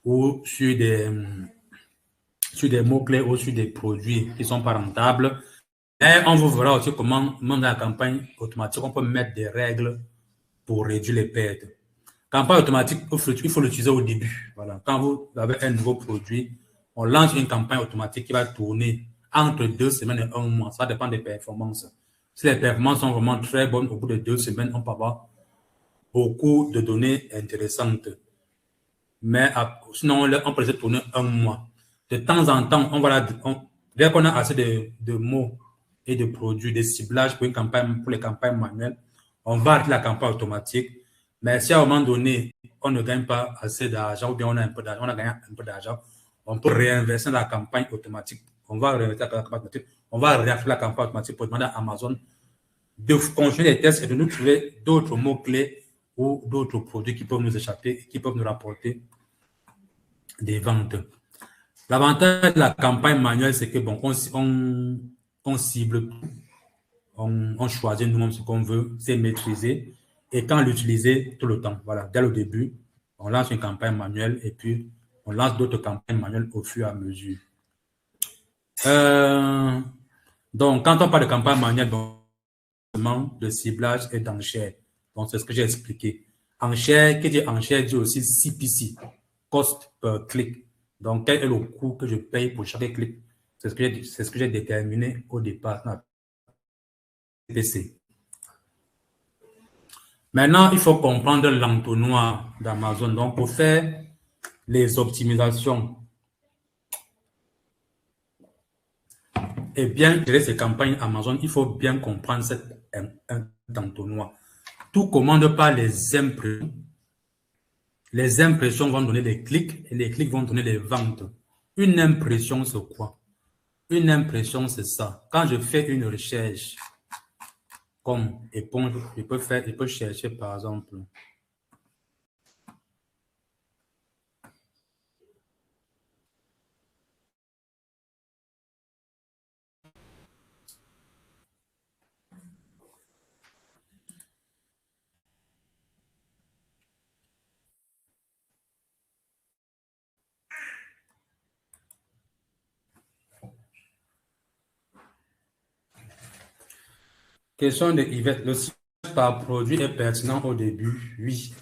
A: ou sur des mots-clés ou sur des produits qui ne sont pas rentables. Et on vous verra aussi comment, dans la campagne automatique, on peut mettre des règles pour réduire les pertes. Campagne automatique, il faut l'utiliser au début. Voilà. Quand vous avez un nouveau produit, on lance une campagne automatique qui va tourner entre 2 semaines et 1 mois. Ça dépend des performances. Si les performances sont vraiment très bonnes, au bout de 2 semaines, on peut avoir beaucoup de données intéressantes. Mais sinon, on peut laisser tourner 1 mois. De temps en temps, dès qu'on a assez de mots et de produits, de ciblage pour les campagnes manuelles, on va arrêter la campagne automatique. Mais si à un moment donné, on ne gagne pas assez d'argent ou bien on a un peu d'argent, on a gagné un peu d'argent, on peut réinverser la campagne automatique. On va réinverser la campagne automatique. On va réactiver la campagne automatique pour demander à Amazon de continuer les tests et de nous trouver d'autres mots-clés ou d'autres produits qui peuvent nous échapper, qui peuvent nous rapporter des ventes. L'avantage de la campagne manuelle, c'est que bon, on cible, on choisit nous-mêmes ce qu'on veut, c'est maîtriser et quand l'utiliser tout le temps. Voilà, dès le début, on lance une campagne manuelle et puis on lance d'autres campagnes manuelles au fur et à mesure. Donc, quand on parle de campagne manuelle, de ciblage et d'enchères. Donc, c'est ce que j'ai expliqué. Enchère, qui dit enchère, dit aussi CPC, cost per click. Donc, quel est le coût que je paye pour chaque clic? C'est ce que j'ai déterminé au départ dans CPC. Maintenant, il faut comprendre l'entonnoir d'Amazon. Donc, pour faire les optimisations et bien gérer ces campagnes Amazon, il faut bien comprendre cet entonnoir. Tout commande par les impressions. Les impressions vont donner des clics et les clics vont donner des ventes. Une impression, c'est quoi? Une impression, c'est ça. Quand je fais une recherche comme éponge, je peux chercher par exemple. Question de Yvette. Le ciblage par produit est pertinent au début? Oui.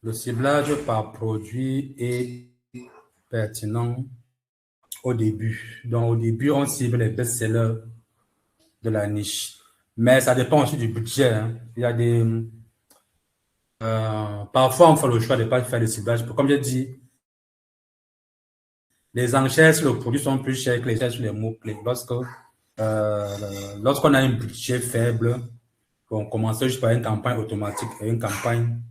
A: Le ciblage par produit est pertinent au début. Donc, au début, on cible les best-sellers de la niche. Mais ça dépend aussi du budget. Hein. Il y a des... parfois, on fait le choix de ne pas faire le ciblage. Comme j'ai dit, les enchères sur le produit sont plus chères que les enchères sur les mots-clés. Lorsqu'on a un budget faible, on commence juste par une campagne automatique et une campagne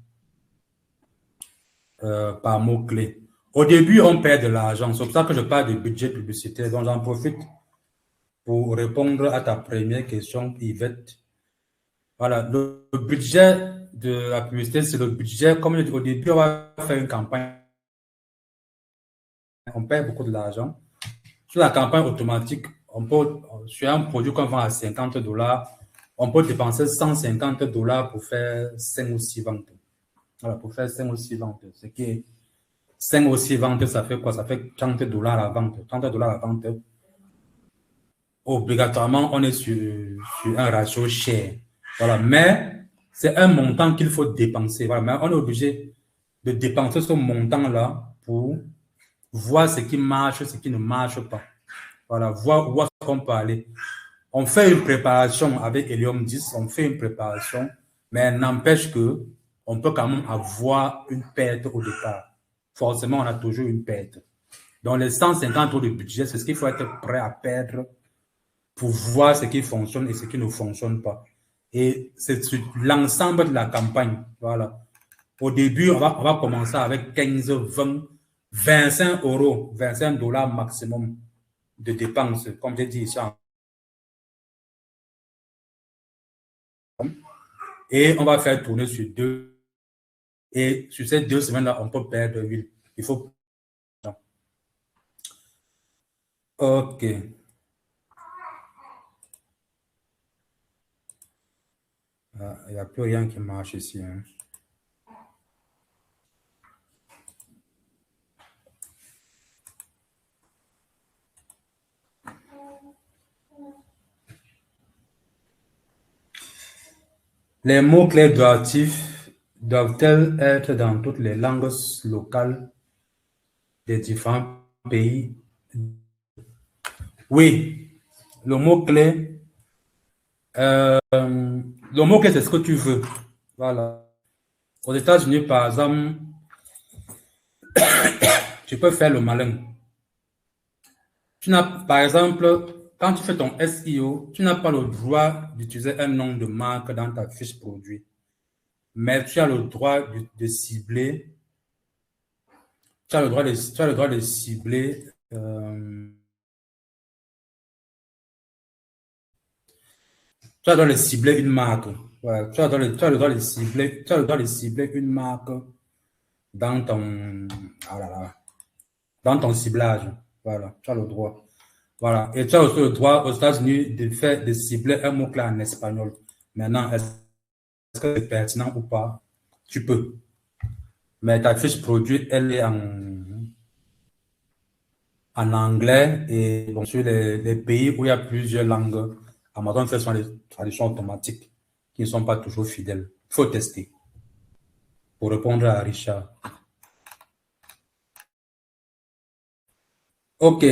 A: par mots-clés. Au début, on perd de l'argent. C'est pour ça que je parle de budget publicitaire. Donc, j'en profite pour répondre à ta première question, Yvette. Voilà, le budget de la publicité, c'est le budget. Comme au début, on va faire une campagne. On perd beaucoup de l'argent. Sur la campagne automatique, sur un produit qu'on vend à $50, on peut dépenser $150 pour faire 5 ou 6 ventes. Voilà, pour faire 5 ou 6 ventes. Ce qui est 5 ou 6 ventes, ça fait quoi? Ça fait $30 la vente. $30 la vente. Obligatoirement, on est sur un ratio cher. Voilà, mais c'est un montant qu'il faut dépenser. Voilà, mais on est obligé de dépenser ce montant-là pour voir ce qui marche, ce qui ne marche pas. Voilà, voir où est-ce qu'on peut aller. On fait une préparation avec Helium 10, on fait une préparation, mais n'empêche que on peut quand même avoir une perte au départ. Forcément, on a toujours une perte. Donc, les 150 € de budget, c'est ce qu'il faut être prêt à perdre pour voir ce qui fonctionne et ce qui ne fonctionne pas. Et c'est sur l'ensemble de la campagne. Voilà. Au début, on va commencer avec 15, 20, 25 €, 25 $ maximum de dépenses, comme j'ai dit ici. Et on va faire tourner sur 2. Et sur ces 2 semaines-là, on peut perdre 8. Il faut. OK. Il n'y a plus rien qui marche ici. Hein. Les mots-clés doivent-elles être dans toutes les langues locales des différents pays? Oui, le mot-clé, c'est ce que tu veux. Voilà. Aux États-Unis, par exemple, tu peux faire le malin. Par exemple, quand tu fais ton SEO, tu n'as pas le droit d'utiliser un nom de marque dans ta fiche produit. Mais tu as le droit de cibler. Tu as le droit de cibler. Tu as le droit de cibler une marque. Ouais, tu as le droit de cibler une marque dans ton, dans ton ciblage. Voilà, tu as le droit. Voilà. Et tu as aussi le droit aux États-Unis de cibler un mot-clé en espagnol. Maintenant, est-ce que c'est pertinent ou pas? Tu peux. Mais ta fiche produit, elle est en anglais et bon, sur les pays où il y a plusieurs langues, Amazon fait des traductions automatiques qui ne sont pas toujours fidèles. Il faut tester. Pour répondre à Richard. OK.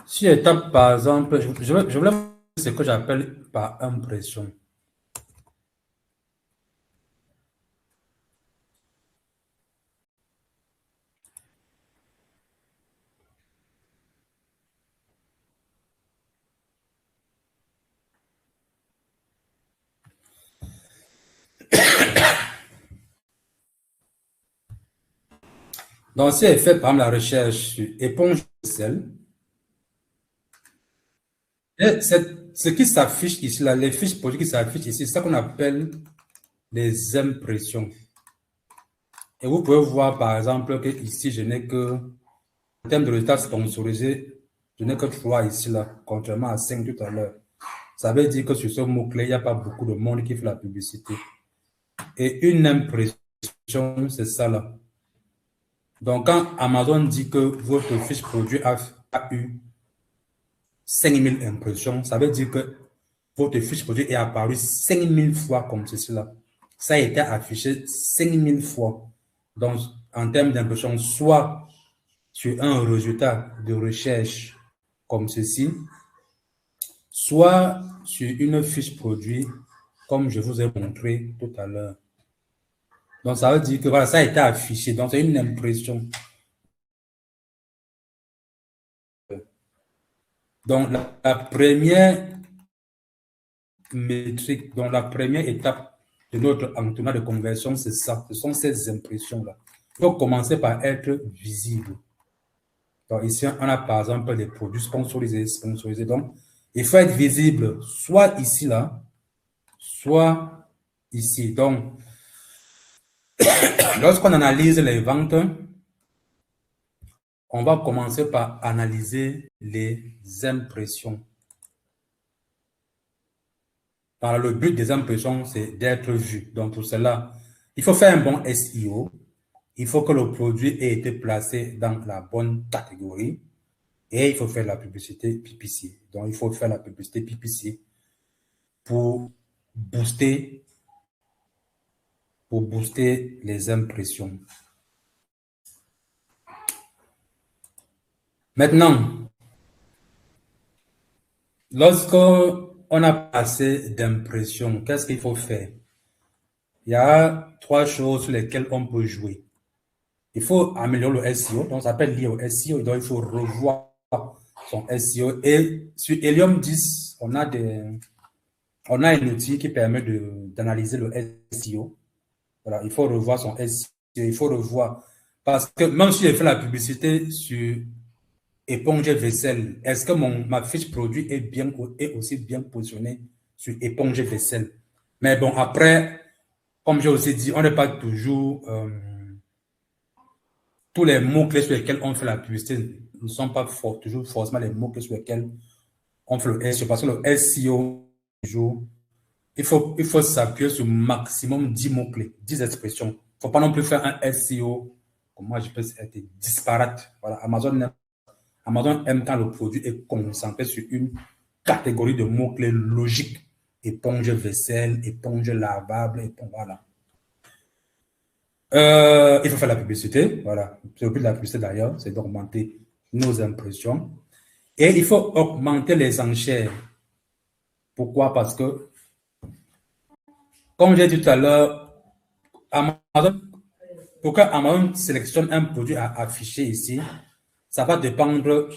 A: Si je tape par exemple, je voulais ce que j'appelle par impression. Donc, si elle fait par exemple la recherche sur éponge de sel, et ce qui s'affiche ici, là, les fiches produits qui s'affichent ici, c'est ça qu'on appelle les impressions. Et vous pouvez voir par exemple que ici, je n'ai que, en termes de résultats sponsorisés, je n'ai que 3 ici, là, contrairement à 5 tout à l'heure. Ça veut dire que sur ce mot-clé, il n'y a pas beaucoup de monde qui fait la publicité. Et une impression, c'est ça là. Donc, quand Amazon dit que votre fiche produit a eu 5000 impressions, ça veut dire que votre fiche produit est apparue 5000 fois comme ceci là. Ça a été affiché 5000 fois. Donc, en termes d'impression, soit sur un résultat de recherche comme ceci, soit sur une fiche produit comme je vous ai montré tout à l'heure. Donc, ça veut dire que voilà, ça a été affiché. Donc, c'est une impression. Donc, la première métrique, donc la première étape de notre entonnoir de conversion, c'est ça. Ce sont ces impressions-là. Il faut commencer par être visible. Donc, ici, on a par exemple des produits sponsorisés. Donc, il faut être visible soit ici, là, soit ici. Donc, lorsqu'on analyse les ventes, on va commencer par analyser les impressions. Alors, le but des impressions, c'est d'être vu. Donc, pour cela, il faut faire un bon SEO. Il faut que le produit ait été placé dans la bonne catégorie. Et il faut faire la publicité PPC. Donc, il faut faire la publicité PPC pour booster les impressions. Maintenant, lorsqu'on a passé d'impressions, qu'est-ce qu'il faut faire? Il y a 3 choses sur lesquelles on peut jouer. Il faut améliorer le SEO, donc ça s'appelle lié au SEO, donc il faut revoir son SEO. Et sur Helium 10, on a un outil qui permet d'analyser le SEO. Voilà, il faut revoir son SEO, il faut revoir. Parce que même si j'ai fait la publicité sur éponge vaisselle, est-ce que ma fiche produit est aussi bien positionnée sur éponge vaisselle? Mais bon, après, comme j'ai aussi dit, on n'est pas toujours... tous les mots-clés sur lesquels on fait la publicité ne sont pas toujours forcément les mots-clés sur lesquels on fait le SEO. Parce que le SEO, toujours il faut s'appuyer sur maximum 10 mots-clés, 10 expressions. Il ne faut pas non plus faire un SEO, comme moi je peux être disparate. Voilà, Amazon aime quand le produit est concentré sur une catégorie de mots-clés logiques. Éponge vaisselle, éponge lavable, éponge, voilà. Il faut faire la publicité, voilà. Le but de la publicité d'ailleurs, c'est d'augmenter nos impressions. Et il faut augmenter les enchères. Pourquoi? Parce que, comme j'ai dit tout à l'heure, pourquoi Amazon sélectionne un produit à afficher ici? Ça va dépendre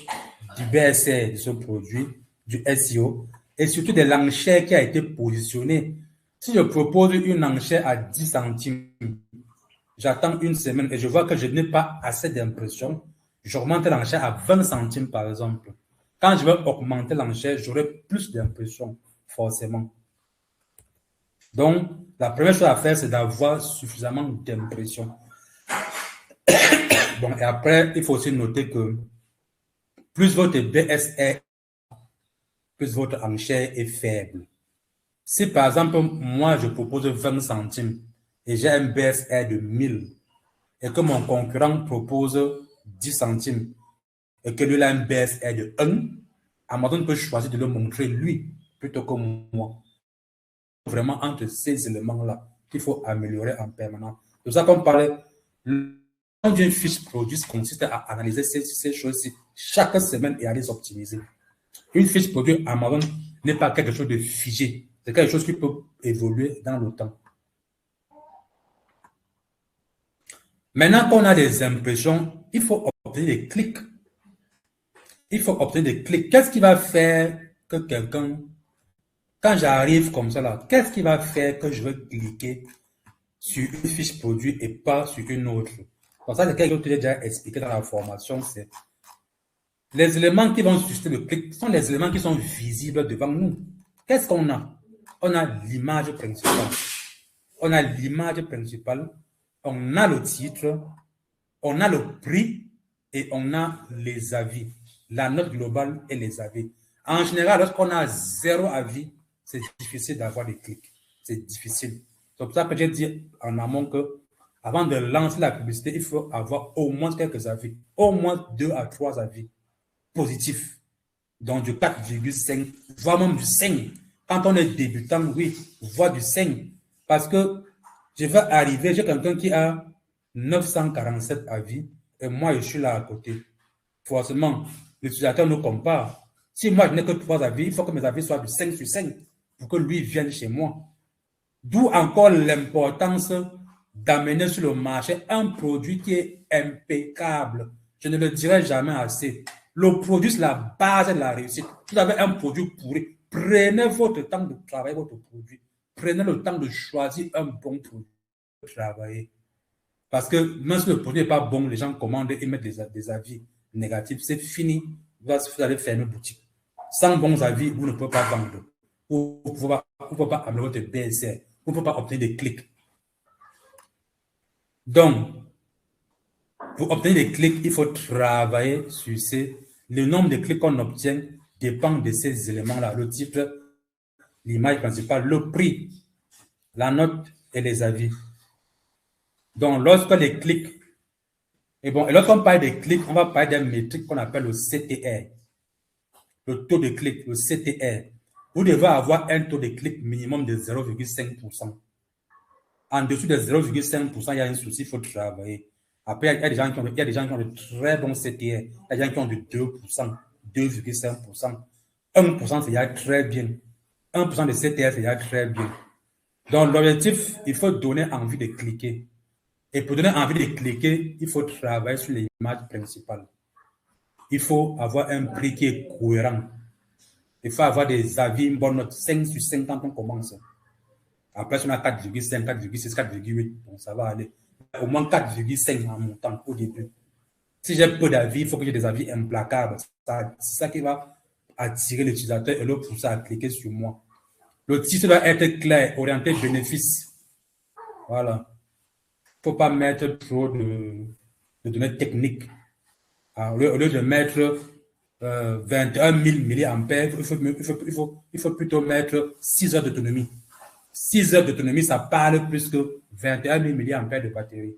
A: du BSR de ce produit, du SEO, et surtout de l'enchère qui a été positionnée. Si je propose une enchère à 10 centimes, j'attends une semaine et je vois que je n'ai pas assez d'impression, j'augmente l'enchère à 20 centimes par exemple. Quand je vais augmenter l'enchère, j'aurai plus d'impression, forcément. Donc, la première chose à faire, c'est d'avoir suffisamment d'impression. Bon, et après, il faut aussi noter que plus votre BSR, plus votre enchère est faible. Si par exemple, moi, je propose 20 centimes et j'ai un BSR de 1000 et que mon concurrent propose 10 centimes et que lui a un BSR de 1, Amazon peut choisir de le montrer lui plutôt que moi. Vraiment entre ces éléments-là qu'il faut améliorer en permanence. C'est pour ça qu'on parlait, d'une fiche produit consiste à analyser ces choses-ci chaque semaine et à les optimiser. Une fiche produit Amazon n'est pas quelque chose de figé. C'est quelque chose qui peut évoluer dans le temps. Maintenant qu'on a des impressions, il faut obtenir des clics. Il faut obtenir des clics. Qu'est-ce qui va faire que quelqu'un, quand j'arrive comme ça là, qu'est-ce qui va faire que je vais cliquer sur une fiche produit et pas sur une autre? Pour ça, c'est quelque chose que j'ai déjà expliqué dans la formation, c'est les éléments qui vont susciter le clic sont les éléments qui sont visibles devant nous. Qu'est-ce qu'on a? On a l'image principale. On a l'image principale, on a le titre, on a le prix et on a les avis, la note globale et les avis. En général, lorsqu'on a 0 avis, c'est difficile d'avoir des clics. C'est difficile. C'est pour ça que j'ai dit en amont que avant de lancer la publicité, il faut avoir au moins quelques avis, au moins 2 à 3 avis positifs, donc du 4,5, voire même du 5. Quand on est débutant, oui, voire du 5. Parce que je vais arriver, j'ai quelqu'un qui a 947 avis et moi, je suis là à côté. Forcément, l'utilisateur nous compare. Si moi, je n'ai que 3 avis, il faut que mes avis soient du 5 sur 5 pour que lui vienne chez moi. D'où encore l'importance d'amener sur le marché un produit qui est impeccable. Je ne le dirai jamais assez. Le produit, c'est la base de la réussite. Vous avez un produit pourri. Prenez votre temps de travailler votre produit. Prenez le temps de choisir un bon produit pour travailler. Parce que même si le produit n'est pas bon, les gens commandent et mettent des avis négatifs. C'est fini. Vous allez fermer boutique. Sans bons avis, vous ne pouvez pas vendre. Vous ne pouvez pas améliorer votre BSR. Vous ne pouvez pas obtenir des clics. Donc, pour obtenir des clics, il faut travailler sur le nombre de clics qu'on obtient dépend de ces éléments-là. Le titre, l'image principale, le prix, la note et les avis. Donc, lorsque les clics, et lorsqu'on parle des clics, on va parler d'un métrique qu'on appelle le CTR. Le taux de clic, le CTR. Vous devez avoir un taux de clic minimum de 0,5%. En dessous de 0,5%, il y a un souci, il faut travailler. Après, il y a des gens qui ont de très bons CTR. Il y a des gens qui ont de 2%, 2,5%. 1%, c'est déjà très bien. 1% de CTR, c'est déjà très bien. Donc, l'objectif, il faut donner envie de cliquer. Et pour donner envie de cliquer, il faut travailler sur l'image principale. Il faut avoir un prix qui est cohérent. Il faut avoir des avis, une bonne note, 5 sur 5 quand on commence. Après, si on a 4,5, 4,6, 4,8, bon, ça va aller. Au moins 4,5 en montant au début. Si j'ai peu d'avis, il faut que j'ai des avis implacables. C'est ça qui va attirer l'utilisateur et le pousser à cliquer sur moi. Le titre doit être clair, orienté bénéfice. Voilà. Il ne faut pas mettre trop de données techniques. Au lieu de mettre 21 000 milliampères, il faut plutôt mettre 6 heures d'autonomie. 6 heures d'autonomie, ça parle plus que 21 000 mAh de batterie.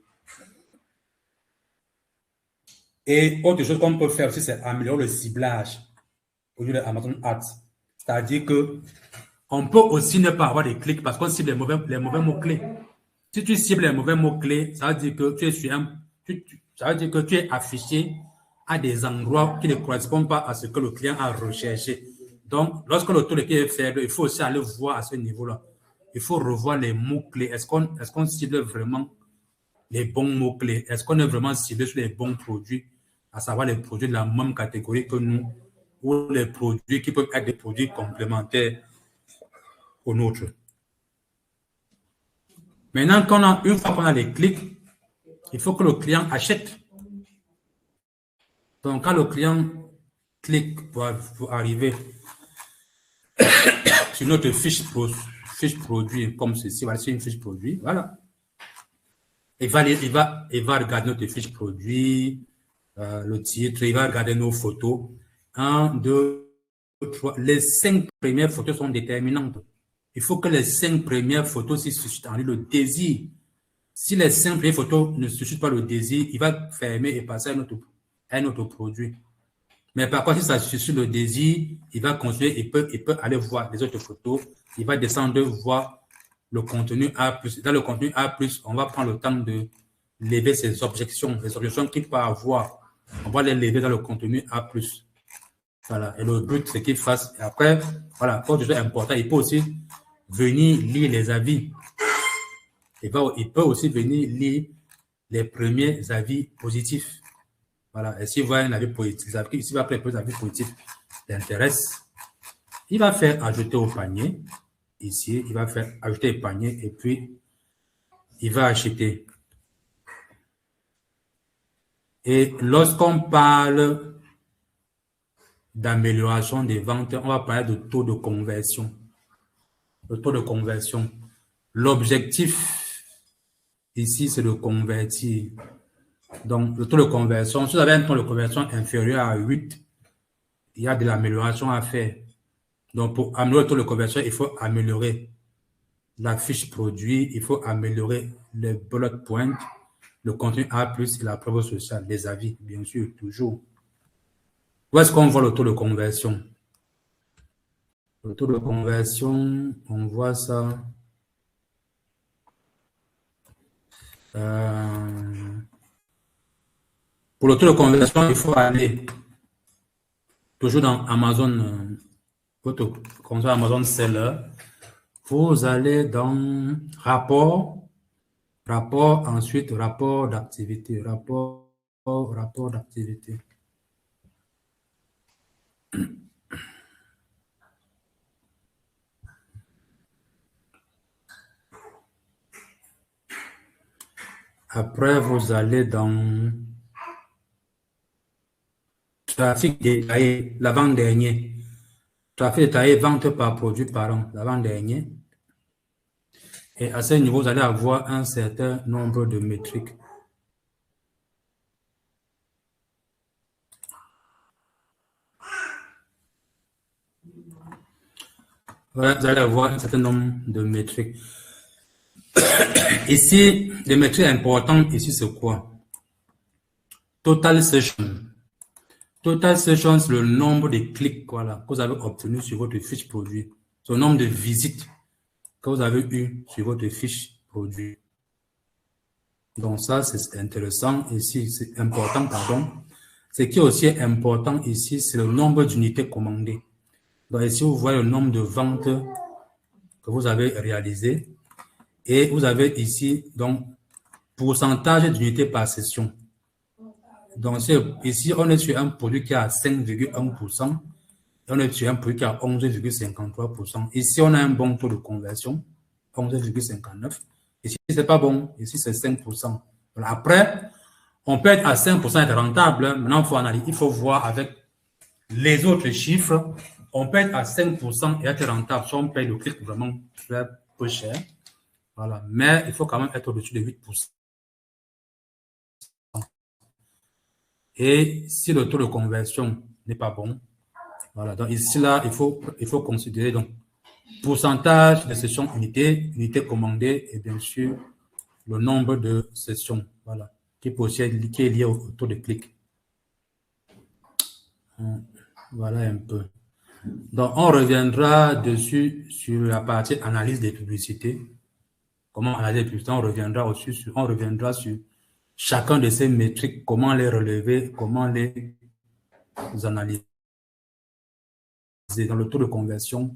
A: Et autre chose qu'on peut faire aussi, c'est améliorer le ciblage au lieu de Amazon Ads. C'est-à-dire que on peut aussi ne pas avoir des clics parce qu'on cible les mauvais mots-clés. Si tu cibles les mauvais mots-clés, ça veut dire que tu es sur ça veut dire que tu es affiché à des endroits qui ne correspondent pas à ce que le client a recherché. Donc, lorsque le taux de clic est faible, il faut aussi aller voir à ce niveau-là. Il faut revoir les mots-clés. Est-ce qu'on cible vraiment les bons mots-clés? Est-ce qu'on est vraiment ciblé sur les bons produits, à savoir les produits de la même catégorie que nous, ou les produits qui peuvent être des produits complémentaires aux nôtres? Maintenant, une fois qu'on a les clics, il faut que le client achète. Donc, quand le client clique pour arriver sur notre fiche produit, comme ceci, voilà, c'est une fiche produit, voilà. Il va regarder notre fiche produit, le titre, il va regarder nos photos. 1, 2, 3. Les 5 premières photos sont déterminantes. Il faut que les 5 premières photos suscitent en lui le désir. Si les 5 premières photos ne suscitent pas le désir, il va fermer et passer à un autre produit. Mais par contre, si ça suscite le désir, il va continuer, il peut aller voir les autres photos, il va descendre voir le contenu A+. Dans le contenu A+, on va prendre le temps de lever ses objections, les objections qu'il peut avoir. On va les lever dans le contenu A+. Voilà. Et le but, c'est qu'il fasse. Et après, voilà, autre chose important, il peut aussi venir lire les avis. Il peut aussi venir lire les premiers avis positifs. Voilà. Et s'il voit un avis positif, s'il va prendre un avis positif l'intéresse, il va faire ajouter au panier. Ici, il va faire ajouter au panier et puis il va acheter. Et lorsqu'on parle d'amélioration des ventes, on va parler de taux de conversion. Le taux de conversion. L'objectif ici, c'est de convertir. Donc, le taux de conversion, si vous avez un taux de conversion inférieur à 8, il y a de l'amélioration à faire. Donc, pour améliorer le taux de conversion, il faut améliorer la fiche produit, il faut améliorer les bullet points, le contenu A+, et la preuve sociale, les avis, bien sûr, toujours. Où est-ce qu'on voit le taux de conversion? Le taux de conversion, on voit ça. Pour le taux de conversion, il faut aller toujours dans Amazon, Amazon Seller. Vous allez dans rapport, ensuite rapport d'activité, rapport d'activité. Après, vous allez dans trafic détaillé, l'avant-dernier. Trafic détaillé, vente par produit par an, l'avant-dernier. Et à ce niveau, vous allez avoir un certain nombre de métriques. Voilà, vous allez avoir un certain nombre de métriques. Ici, les métriques importantes, ici, c'est quoi? Total session. Total session, c'est le nombre de clics voilà, que vous avez obtenu sur votre fiche produit. C'est le nombre de visites que vous avez eu sur votre fiche produit. Donc ça, c'est intéressant. Ici, c'est important, pardon. Ce qui est aussi important ici, c'est le nombre d'unités commandées. Donc ici, vous voyez le nombre de ventes que vous avez réalisées. Et vous avez ici, donc, pourcentage d'unités par session. Donc ici, on est sur un produit qui a 5,1%. On est sur un produit qui a 11,53%. Ici, on a un bon taux de conversion, 11,59%. Ici, c'est pas bon. Ici, c'est 5%. Voilà. Après, on peut être à 5% être rentable. Maintenant, il faut voir avec les autres chiffres. On peut être à 5% et être rentable. Si on paye le clic vraiment très peu cher. Voilà. Mais il faut quand même être au-dessus de 8%. Et si le taux de conversion n'est pas bon, voilà. Donc ici, là, il faut considérer donc pourcentage de sessions unité commandée et bien sûr le nombre de sessions, voilà, qui est lié au taux de clic. Voilà un peu. Donc, on reviendra dessus sur la partie analyse des publicités. Comment analyser les publicités, on reviendra sur chacun de ces métriques, comment les relever, comment les analyser. Dans le taux de conversion,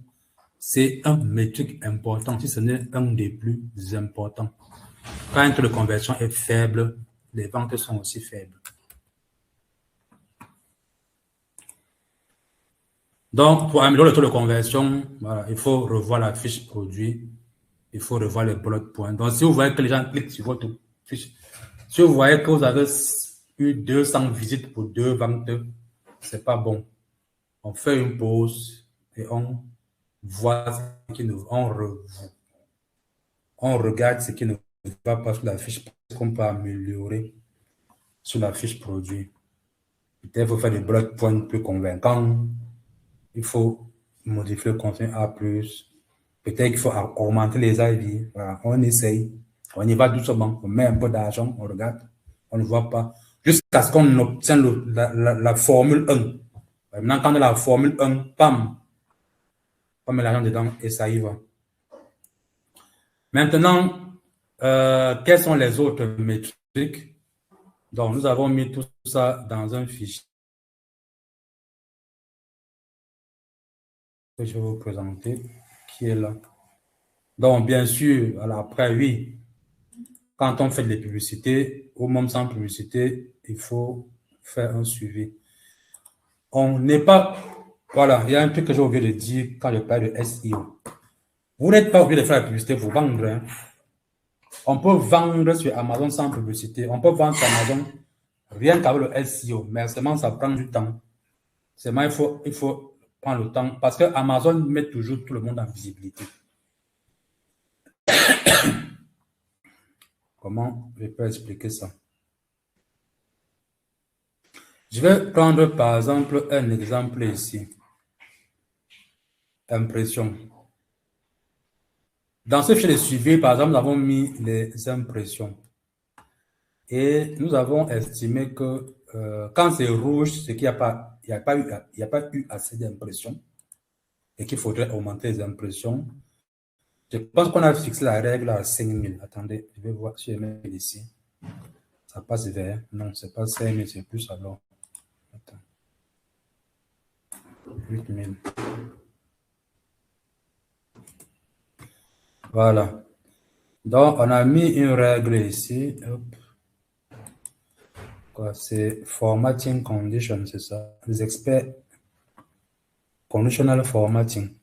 A: c'est un métrique important, si ce n'est un des plus importants. Quand un taux de conversion est faible, les ventes sont aussi faibles. Donc, pour améliorer le taux de conversion, voilà, il faut revoir la fiche produit, il faut revoir les bullet points. Donc, si vous voyez que les gens cliquent sur votre fiche, si vous voyez que vous avez eu 200 visites pour 2 ventes, c'est pas bon. On fait une pause et on voit ce qui nous, on regarde ce qui ne va pas sur la fiche, qu'on peut améliorer sur la fiche produit. Peut-être qu'il faut faire des bullet points plus convaincants. Il faut modifier le contenu A+. Peut-être qu'il faut augmenter les avis. Voilà, on essaye. On y va doucement. On met un peu d'argent, on regarde. On ne voit pas. Jusqu'à ce qu'on obtienne la formule 1. Maintenant, quand on a la formule 1, pam, on met l'argent dedans et ça y va. Maintenant, quelles sont les autres métriques? Donc, nous avons mis tout ça dans un fichier que je vais vous présenter, qui est là. Donc, bien sûr, alors après, oui, quand on fait des publicités, ou même sans publicité, il faut faire un suivi. On n'est pas... Voilà, il y a un truc que j'ai oublié de dire quand je parle de SEO. Vous n'êtes pas obligé de faire la publicité pour vendre. Hein. On peut vendre sur Amazon sans publicité. On peut vendre sur Amazon rien qu'avec le SEO. Mais seulement, ça prend du temps. Seulement, il faut prendre le temps. Parce que Amazon met toujours tout le monde en visibilité. Comment je peux expliquer ça? Je vais prendre par exemple un exemple ici. Impression. Dans ce fichier de suivi, par exemple, nous avons mis les impressions. Et nous avons estimé que quand c'est rouge, c'est qu'il n'y a pas eu assez d'impressions et qu'il faudrait augmenter les impressions. Je pense qu'on a fixé la règle à 5000. Attendez, je vais voir si je mets ici. Ça passe vert. Non, c'est pas 5000, c'est plus alors. Attends. 8000. Voilà. Donc, on a mis une règle ici. C'est formatting condition, c'est ça. Les experts conditional formatting.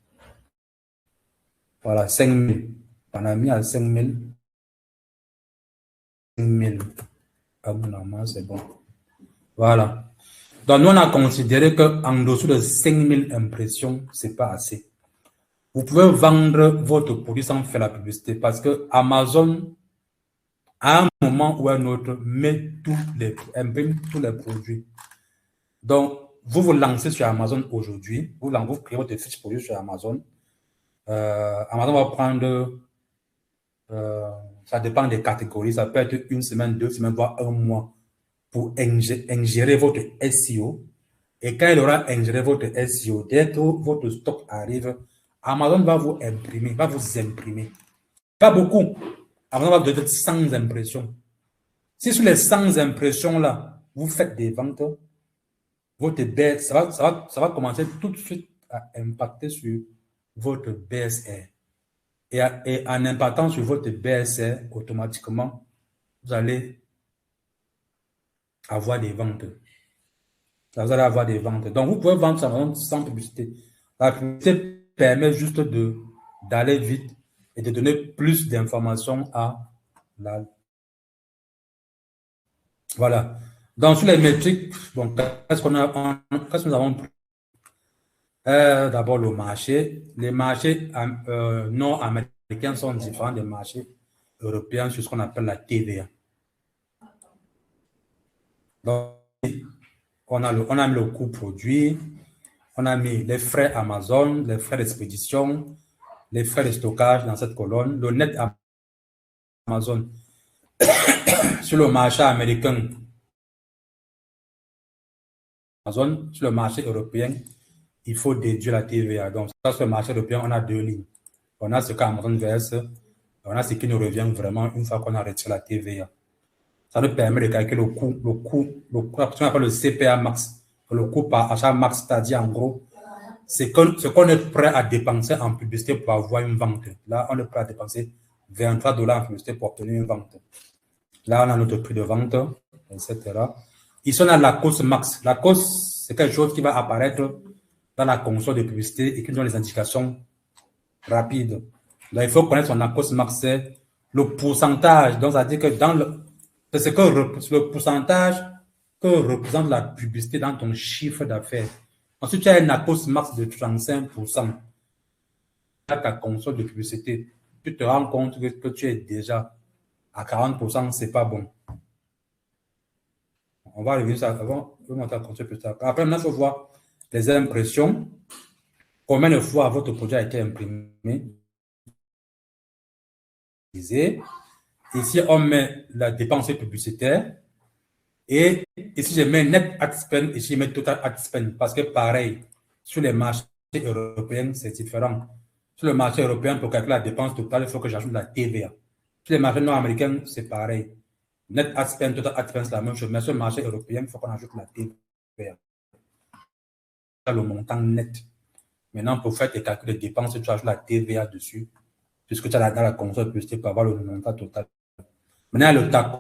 A: Voilà, 5000. On a mis à 5000. 5000. Ah bon, normalement, c'est bon. Voilà. Donc, nous, on a considéré qu'en dessous de 5000 impressions, c'est pas assez. Vous pouvez vendre votre produit sans faire la publicité parce que Amazon, à un moment ou à un autre, imprime tous les produits. Donc, vous lancez sur Amazon aujourd'hui, vous créez votre fiche produit sur Amazon. Amazon va prendre, ça dépend des catégories, ça peut être une semaine, 2 semaines, voire un mois pour ingérer votre SEO. Et quand il aura ingéré votre SEO, dès que votre stock arrive, Amazon va vous imprimer. Pas beaucoup. Amazon va vous donner 100 impressions. Si sur les 100 impressions-là, vous faites des ventes, votre BSR, ça va commencer tout de suite à impacter sur votre BSR. Et en impactant sur votre BSR, automatiquement, vous allez avoir des ventes. Vous allez avoir des ventes. Donc, vous pouvez vendre sans publicité. La publicité permet juste d'aller vite et de donner plus d'informations à la... Voilà. Donc, sur les métriques, bon, qu'est-ce que nous avons pris? D'abord, le marché. Les marchés nord-américains sont différents des marchés européens sur ce qu'on appelle la TVA. Donc, on a mis le coût produit, on a mis les frais Amazon, les frais d'expédition, les frais de stockage dans cette colonne, le net Amazon sur le marché américain, Amazon sur le marché européen, il faut déduire la TVA. Donc, sur le marché européen, on a deux lignes. On a ce qu'Amazon verse, on a ce qui nous revient vraiment une fois qu'on a retiré la TVA. Ça nous permet de calculer le coût, ce qu'on appelle le CPA max, le coût par achat max, c'est-à-dire en gros, ce qu'on est prêt à dépenser en publicité pour avoir une vente. Là, on est prêt à dépenser 23 $ en publicité pour obtenir une vente. Là, on a notre prix de vente, etc. Ici, on a la cost max. La cost, c'est quelque chose qui va apparaître dans la console de publicité et qui donne les indications rapides. Donc, il faut connaître son cost max, c'est le pourcentage. Donc, ça veut dire que c'est le pourcentage que représente la publicité dans ton chiffre d'affaires. Ensuite, tu as un ACOS max de 35%. Dans ta console de publicité, tu te rends compte que tu es déjà à 40%, c'est pas bon. On va revenir ça avant, on va monter la console plus tard. Après, maintenant, il faut voir les impressions. Combien de fois votre produit a été imprimé? Ici, on met la dépense publicitaire. Et ici, je mets net ad spend, ici, je mets total ad spend. Parce que pareil, sur les marchés européens, c'est différent. Sur le marché européen, pour calculer la dépense totale, il faut que j'ajoute la TVA. Sur les marchés nord-américains, c'est pareil. Net ad spend, total ad spend, c'est la même chose. Mais sur le marché européen, il faut qu'on ajoute la TVA. Le montant net. Maintenant, pour faire tes calculs de dépenses, tu ajoutes la TVA dessus, puisque tu as dans la console publicité pour avoir le montant total. Maintenant, le TACO,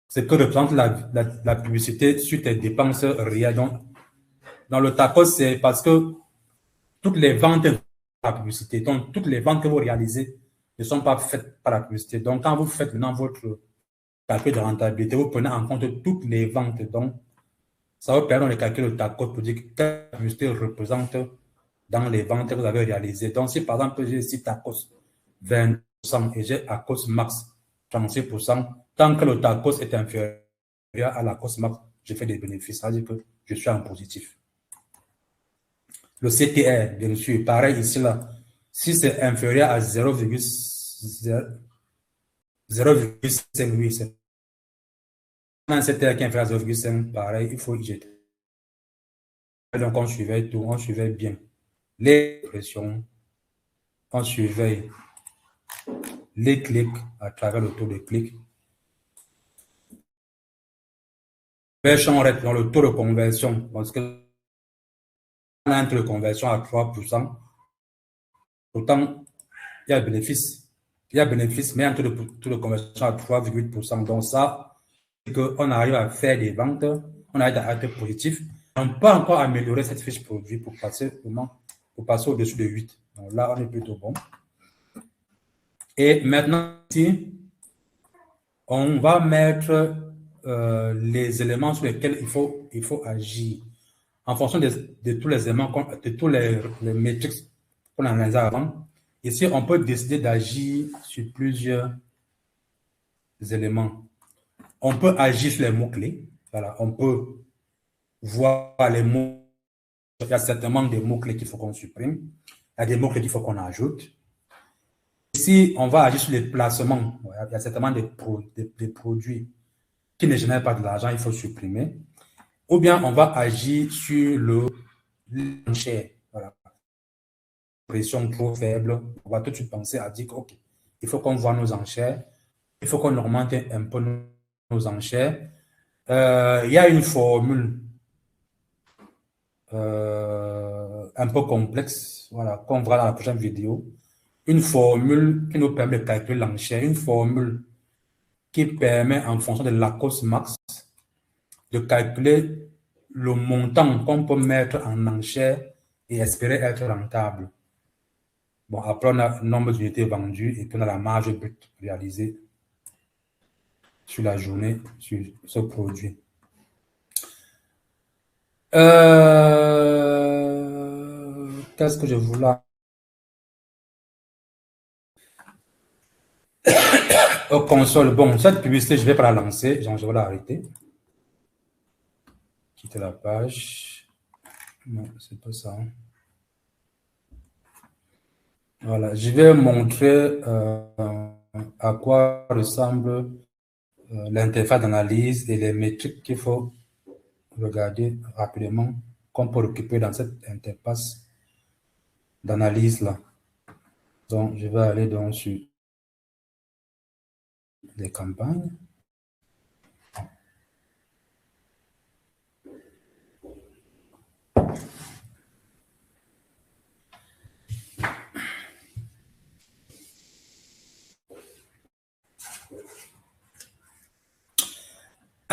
A: c'est que représente la publicité sur tes dépenses réelles. Donc, dans le TACO, c'est parce que toutes les ventes de la publicité, donc toutes les ventes que vous réalisez ne sont pas faites par la publicité. Donc, quand vous faites maintenant votre calcul de rentabilité, vous prenez en compte toutes les ventes. Donc, ça vous permet de calculer le TACO pour dire quelle publicité représente dans les ventes que vous avez réalisées. Donc, si par exemple, j'ai ici TACOS 20% et j'ai ACOS max 36%, tant que le TACOS est inférieur à la COS max, je fais des bénéfices. Ça veut dire que je suis en positif. Le CTR, bien sûr, pareil ici, là. Si c'est inférieur à 0,58, c'est un CTR qui est inférieur à 0,5, pareil, il faut y jeter. Donc, on surveille tout, on surveille bien les pressions, on surveille les clics à travers le taux de clic. Conversion rate, dans le taux de conversion, parce que on a un taux de conversion à 3%, autant il y a bénéfice. Il y a bénéfice, mais un taux de conversion à 3,8%. Donc ça, c'est qu'on arrive à faire des ventes, on arrive à être positif. On peut encore améliorer cette fiche produit pour passer au-dessus de 8. Donc là, on est plutôt bon. Et maintenant, ici, on va mettre les éléments sur lesquels il faut agir. En fonction de tous les éléments, de tous les métriques qu'on a analysés avant. Ici, on peut décider d'agir sur plusieurs éléments. On peut agir sur les mots-clés. Voilà, on peut voir les mots. Il y a certainement des mots-clés qu'il faut qu'on supprime. Il y a des mots-clés qu'il faut qu'on ajoute. Ici, on va agir sur les placements. Il y a certainement des produits qui ne génèrent pas de l'argent, il faut supprimer. Ou bien, on va agir sur l'enchère. Voilà. Pression trop faible. On va tout de suite penser à dire OK, il faut qu'on voit nos enchères. Il faut qu'on augmente un peu nos enchères. Il y a une formule un peu complexe, voilà, qu'on verra dans la prochaine vidéo. Une formule qui nous permet de calculer l'enchère, une formule qui permet, en fonction de la cost max, de calculer le montant qu'on peut mettre en enchère et espérer être rentable. Bon, après, on a le nombre d'unités vendues et puis on a la marge brute réalisée sur la journée sur ce produit. Qu'est-ce que je voulais? Au console, bon, cette publicité, je ne vais pas la lancer, genre, je vais l'arrêter. Quitter la page. Non, c'est pas ça. Voilà, je vais montrer à quoi ressemble l'interface d'analyse et les métriques qu'il faut regarder rapidement qu'on peut récupérer dans cette interface d'analyse là. Donc, je vais aller donc sur les campagnes.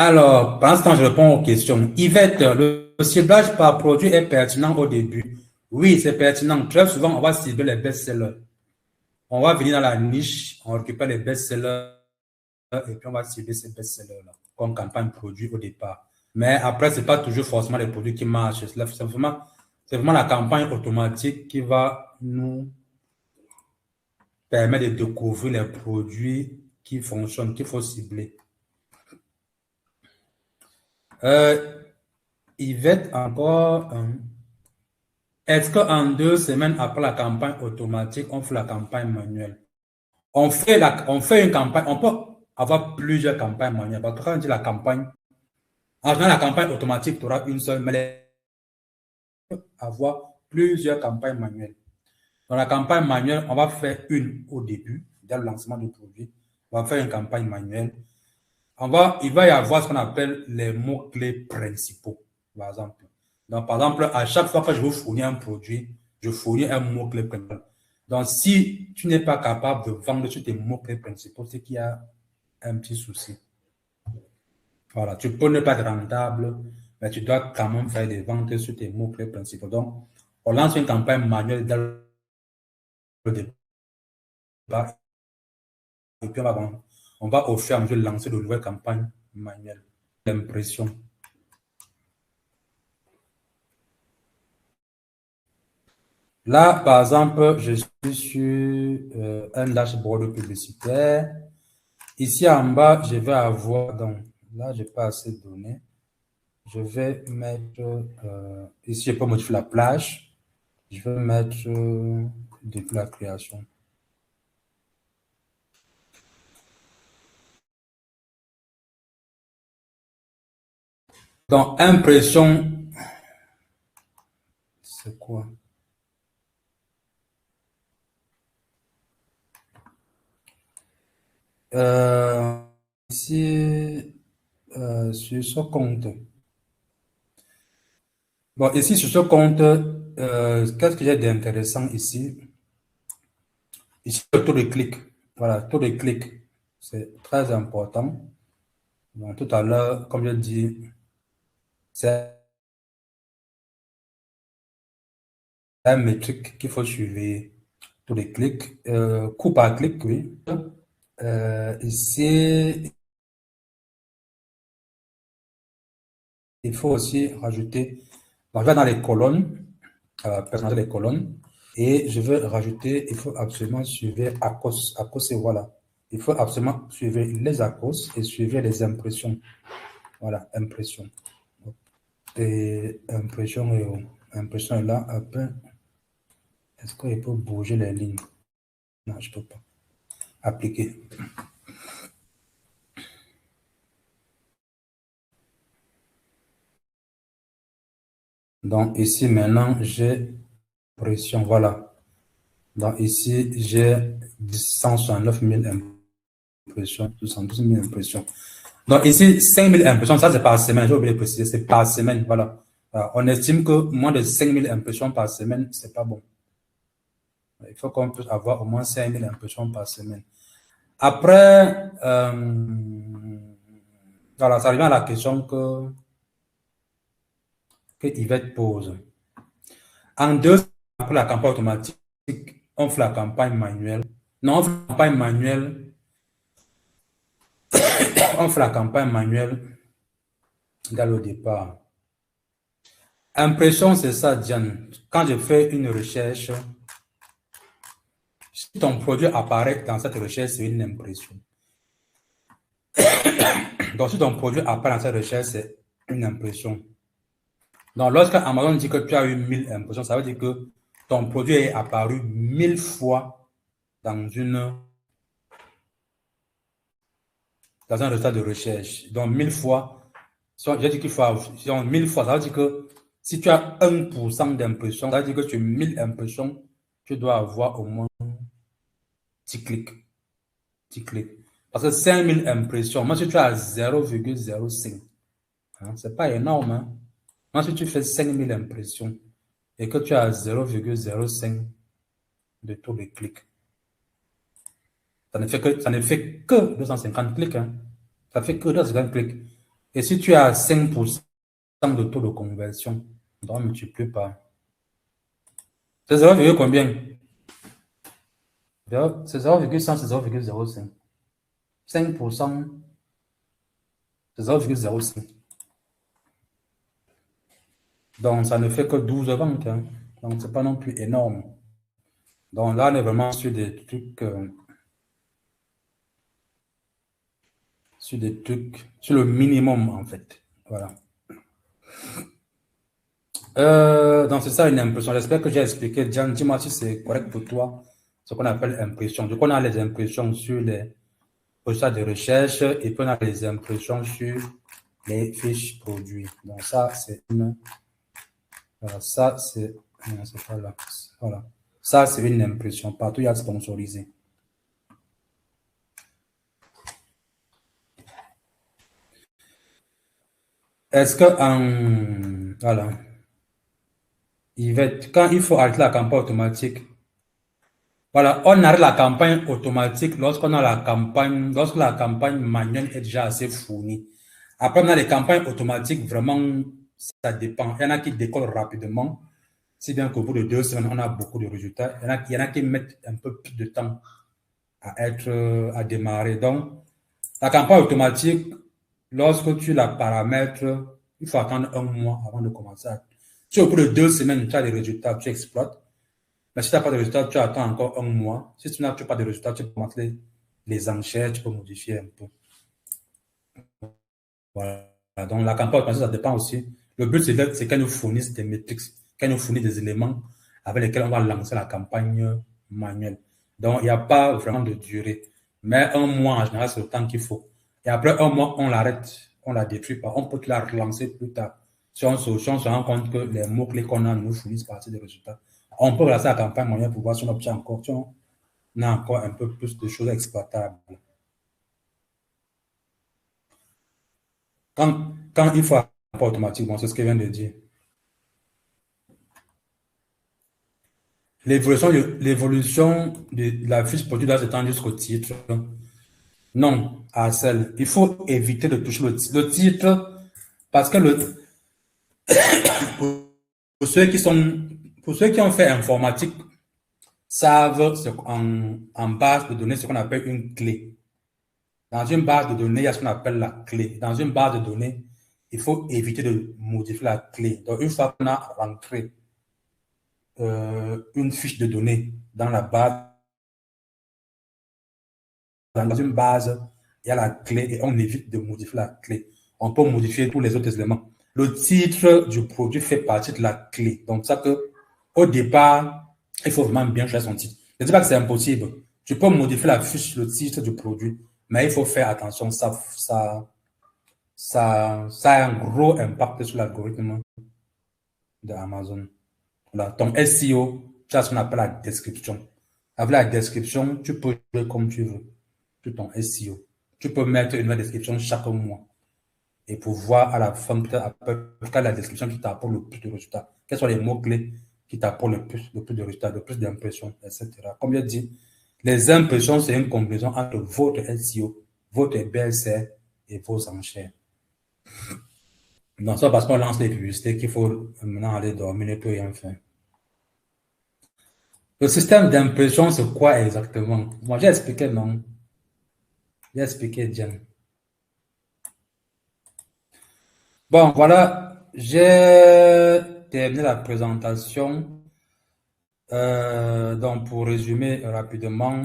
A: Alors, pendant ce temps, je réponds aux questions. Yvette, le ciblage par produit est pertinent au début. Oui, c'est pertinent. Très souvent, on va cibler les best-sellers. On va venir dans la niche, on récupère les best-sellers et puis on va cibler ces best-sellers-là comme campagne produit au départ. Mais après, ce n'est pas toujours forcément les produits qui marchent. C'est vraiment la campagne automatique qui va nous permettre de découvrir les produits qui fonctionnent, qu'il faut cibler. Yvette, encore. Est-ce qu'en 2 semaines après la campagne automatique, on fait la campagne manuelle? On fait une campagne, on peut avoir plusieurs campagnes manuelles. Parce que quand on dit la campagne, en général, la campagne automatique, tu auras une seule, mais avoir plusieurs campagnes manuelles. Dans la campagne manuelle, on va faire une au début, dès le lancement du produit. On va faire une campagne manuelle. Il va y avoir ce qu'on appelle les mots-clés principaux, par exemple. Donc, par exemple, à chaque fois que je vous fournis un produit, je fournis un mot-clé principal. Donc, si tu n'es pas capable de vendre sur tes mots-clés principaux, c'est qu'il y a un petit souci. Voilà, tu peux ne pas être rentable, mais tu dois quand même faire des ventes sur tes mots-clés principaux. Donc, on lance une campagne manuelle dès le départ et puis on va au fur et à mesure lancer de nouvelles campagnes manuelles. L'impression. Là, par exemple, je suis sur un dashboard publicitaire. Ici en bas, je vais avoir, donc là, je n'ai pas assez de données. Je vais mettre, ici, je peux modifier la plage. Je vais mettre depuis la création. Donc, impression, c'est quoi? Ici, sur ce compte. Bon, ici, sur ce compte, qu'est-ce que j'ai d'intéressant ici? Ici, le taux de clic. Voilà, taux de clic. C'est très important. Donc, tout à l'heure, comme je dis, c'est un métrique qu'il faut suivre. Taux de clic, coût par clic, oui. Ici, il faut aussi rajouter, donc, je vais dans les colonnes, personnaliser les colonnes, et je vais rajouter, il faut absolument suivre ACOS. ACOS, et voilà. Il faut absolument suivre les ACOS et suivre les impressions. Voilà, impression. Et impression est là. Après, est-ce qu'il peut bouger les lignes? Non, je ne peux pas. Appliquer. Donc ici, maintenant, j'ai impression. Voilà. Donc ici, j'ai 169 000 impressions, 212 000 impressions. Donc ici, 5 000 impressions, ça c'est par semaine, j'ai oublié de préciser, c'est par semaine, voilà. On estime que moins de 5 000 impressions par semaine, c'est pas bon. Il faut qu'on puisse avoir au moins 5 000 impressions par semaine. Après, voilà, ça revient à la question que Yvette pose. En 2, après la campagne automatique, on fait la campagne manuelle. Non, on fait la campagne manuelle. On fait la campagne manuelle dès le départ. Impression, c'est ça, Diane. Quand je fais une recherche, si ton produit apparaît dans cette recherche, c'est une impression. Donc, si ton produit apparaît dans cette recherche, c'est une impression. Donc, lorsque Amazon dit que tu as eu 1000 impressions, ça veut dire que ton produit est apparu 1000 fois dans un résultat de recherche. Donc, 1000 fois, j'ai dit qu'il faut, 1000 fois, ça veut dire que si tu as 1% d'impression, ça veut dire que sur 1000 impressions, tu dois avoir au moins 10 clics. 10 clics. Parce que 5000 impressions, moi, si tu as 0,05, hein, c'est pas énorme. Hein. Moi, si tu fais 5000 impressions et que tu as 0,05 de taux de clics, ça ne fait que 250 clics. Hein. Ça fait que 250 clics. Et si tu as 5% de taux de conversion, donc multiplie par. C'est 0, combien? C'est 0,100, c'est 0,05. 5%, c'est 0,05. Donc, ça ne fait que 12 ventes. Hein. Donc, ce n'est pas non plus énorme. Donc, là, on est vraiment sur des trucs, sur le minimum, en fait. Voilà. Donc, c'est ça une impression. J'espère que j'ai expliqué. Diane, dis-moi si c'est correct pour toi, ce qu'on appelle impression. Donc, on a les impressions sur les résultats de recherche et puis on a les impressions sur les fiches produits. Donc, ça, c'est une. Voilà, ça, c'est. Non, c'est pas là. Voilà. Ça, c'est une impression. Partout, il y a sponsorisé. Est-ce que voilà. Yvette, quand il faut arrêter la campagne automatique, voilà, on arrête la campagne automatique lorsque la campagne manuelle est déjà assez fournie. Après, on a les campagnes automatiques, vraiment, ça dépend. Il y en a qui décollent rapidement, si bien qu'au bout de 2 semaines, on a beaucoup de résultats. Il y en a qui mettent un peu plus de temps à démarrer. Donc, la campagne automatique, lorsque tu la paramètres, il faut attendre 1 mois avant de commencer. Si au bout de 2 semaines, tu as des résultats, tu exploites. Mais si tu n'as pas de résultats, tu attends encore 1 mois. Si tu n'as pas de résultats, tu peux commencer les enchères, tu peux modifier un peu. Voilà. Donc, la campagne automatique, ça dépend aussi. Le but, c'est qu'elle nous fournisse des métriques, qu'elle nous fournisse des éléments avec lesquels on va lancer la campagne manuelle. Donc, il n'y a pas vraiment de durée. Mais 1 mois, en général, c'est le temps qu'il faut. Et après 1 mois, on l'arrête, on la détruit pas. On peut la relancer plus tard. Si on se rend compte que les mots-clés qu'on a nous fournissent partie des résultats, on peut relancer la campagne manuelle pour voir si on obtient encore, si on a encore un peu plus de choses exploitables. Quand il faut un pas automatique, bon, c'est ce que je viens de dire. L'évolution de la fiche produit doit s'étendre jusqu'au titre. Non, à celle. Il faut éviter de toucher le titre parce que pour ceux qui ont fait informatique, savent en base de données ce qu'on appelle une clé. Dans une base de données, il y a ce qu'on appelle la clé. Dans une base de données, il faut éviter de modifier la clé. Donc, une fois qu'on a rentré une fiche de données dans la base, dans une base, il y a la clé et on évite de modifier la clé. On peut modifier tous les autres éléments. Le titre du produit fait partie de la clé. Donc, ça que, au départ, il faut vraiment bien choisir son titre. Je ne dis pas que c'est impossible. Tu peux modifier la fiche, le titre du produit, mais il faut faire attention. Ça a un gros impact sur l'algorithme d'Amazon. Voilà. Ton SEO, tu as ce qu'on appelle la description. Avec la description, tu peux jouer comme tu veux sur ton SEO. Tu peux mettre une nouvelle description chaque mois et pour voir à la fin, peut-être la description qui t'apporte le plus de résultats. Quels sont les mots-clés qui t'apportent le plus de résultats, le plus d'impressions, etc. Comme je dis, les impressions, c'est une combinaison entre votre SEO, votre BSR et vos enchères. Non, c'est parce qu'on lance les publicités qu'il faut maintenant aller dormir, ne plus rien faire. Le système d'impression, c'est quoi exactement? Moi, j'ai expliqué, non? J'ai expliqué, Diane. Bon, voilà, j'ai terminé la présentation. Donc, pour résumer rapidement,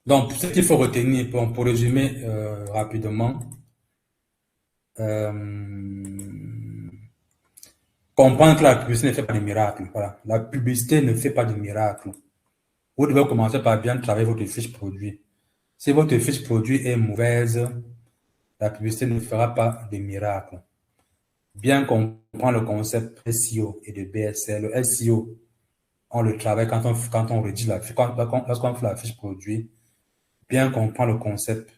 A: donc, ce qu'il faut retenir, pour résumer rapidement, comprendre que la publicité ne fait pas de miracle. Voilà. La publicité ne fait pas de miracle. Vous devez commencer par bien travailler votre fiche produit. Si votre fiche produit est mauvaise, la publicité ne fera pas de miracle. Bien comprendre le concept SEO et de BSL. Le SEO, on le travaille quand on rédige la fiche, lorsqu'on fait la fiche produit. Bien comprendre le concept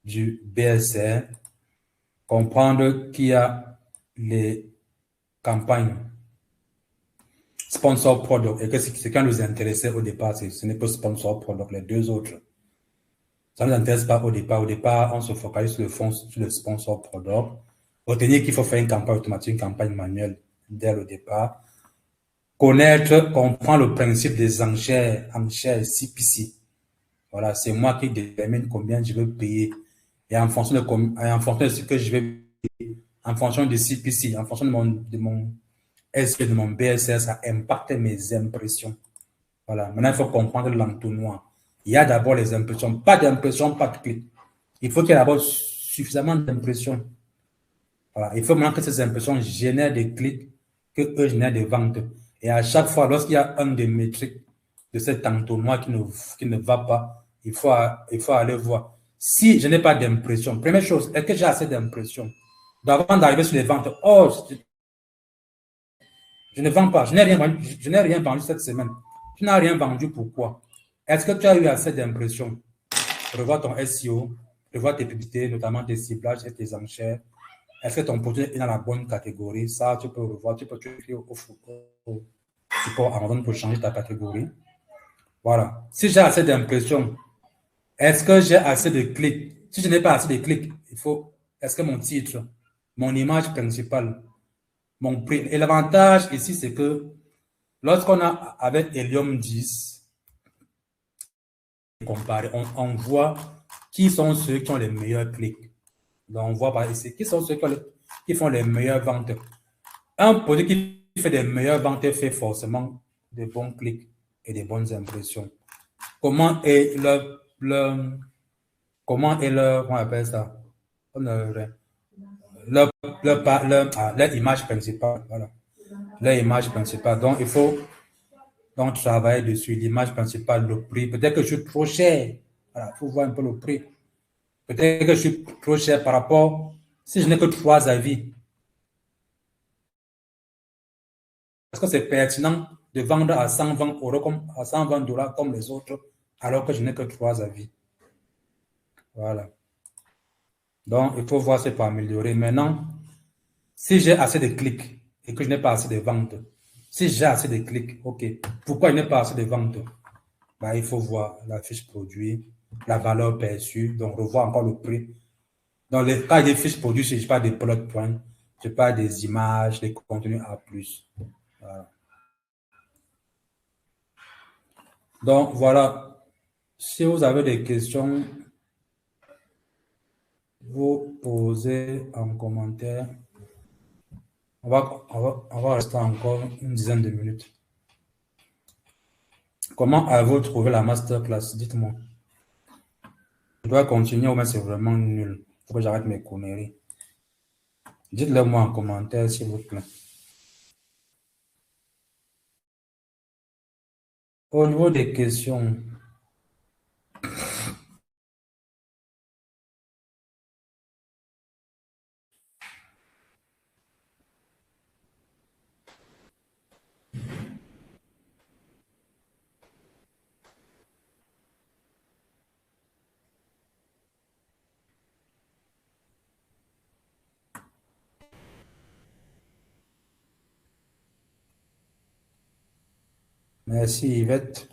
A: du BSL, comprendre qu'il y a les campagnes sponsor product et que ce qui nous intéressait au départ, ce n'est pas sponsor product, les deux autres. Ça ne nous intéresse pas au départ. Au départ, on se focalise sur le sponsor product. Retenir qu'il faut faire une campagne automatique, une campagne manuelle dès le départ. Connaître, comprendre le principe des enchères CPC. Voilà, c'est moi qui détermine combien je veux payer. Et en fonction de ce que je vais payer, en fonction de CPC, en fonction de mon SE, de mon BSS, ça impacte mes impressions. Voilà, maintenant il faut comprendre l'entonnoir. Il y a d'abord les impressions, pas d'impression, pas de clic. Il faut qu'il y ait d'abord suffisamment d'impressions. Voilà, il faut maintenant que ces impressions génèrent des clics, que eux génèrent des ventes. Et à chaque fois, lorsqu'il y a un des métriques de cet entonnoir qui ne va pas, il faut aller voir. Si je n'ai pas d'impression, première chose, est-ce que j'ai assez d'impression? Avant d'arriver sur les ventes, oh, je ne vends pas, je n'ai rien vendu cette semaine. Tu n'as rien vendu, pourquoi? Est-ce que tu as eu assez d'impression? Revois ton SEO, revois tes publicités, notamment tes ciblages et tes enchères. Est-ce que ton produit est dans la bonne catégorie? Ça, tu peux revoir, tu peux écrire au support Amazon pour changer ta catégorie. Voilà. Si j'ai assez d'impressions, est-ce que j'ai assez de clics? Si je n'ai pas assez de clics, est-ce que mon titre, mon image principale, mon prix, et l'avantage ici, c'est que lorsqu'on a avec Helium 10, on voit qui sont ceux qui ont les meilleurs clics. Donc, on voit par ici qui sont ceux qui font les meilleures ventes. Un produit qui fait des meilleures ventes fait forcément des bons clics et des bonnes impressions. Comment est comment on appelle ça? Leur image principale. Voilà. Leur image principale. Donc, il faut donc travailler dessus. L'image principale, le prix. Peut-être que je suis trop cher. Voilà, il faut voir un peu le prix. Peut-être que je suis trop cher par rapport, si je n'ai que 3 avis. Est-ce que c'est pertinent de vendre à 120 euros à 120 dollars comme les autres, alors que je n'ai que 3 avis? Voilà. Donc, il faut voir ce pour améliorer. Maintenant, si j'ai assez de clics et que je n'ai pas assez de ventes, si j'ai assez de clics, OK. Pourquoi je n'ai pas assez de ventes? Ben, il faut voir la fiche produit, la valeur perçue, donc revoir encore le prix. Dans les cas des fiches produits, je parle des bullet points, je parle des images, des contenus A+. Voilà. Donc, voilà. Si vous avez des questions, vous posez en commentaire. On va rester encore une dizaine de minutes. Comment avez-vous trouvé la masterclass? Dites-moi. Je dois continuer ou bien c'est vraiment nul? Il faut que j'arrête mes conneries. Dites-le moi en commentaire, s'il vous plaît. Au niveau des questions, merci Yvette.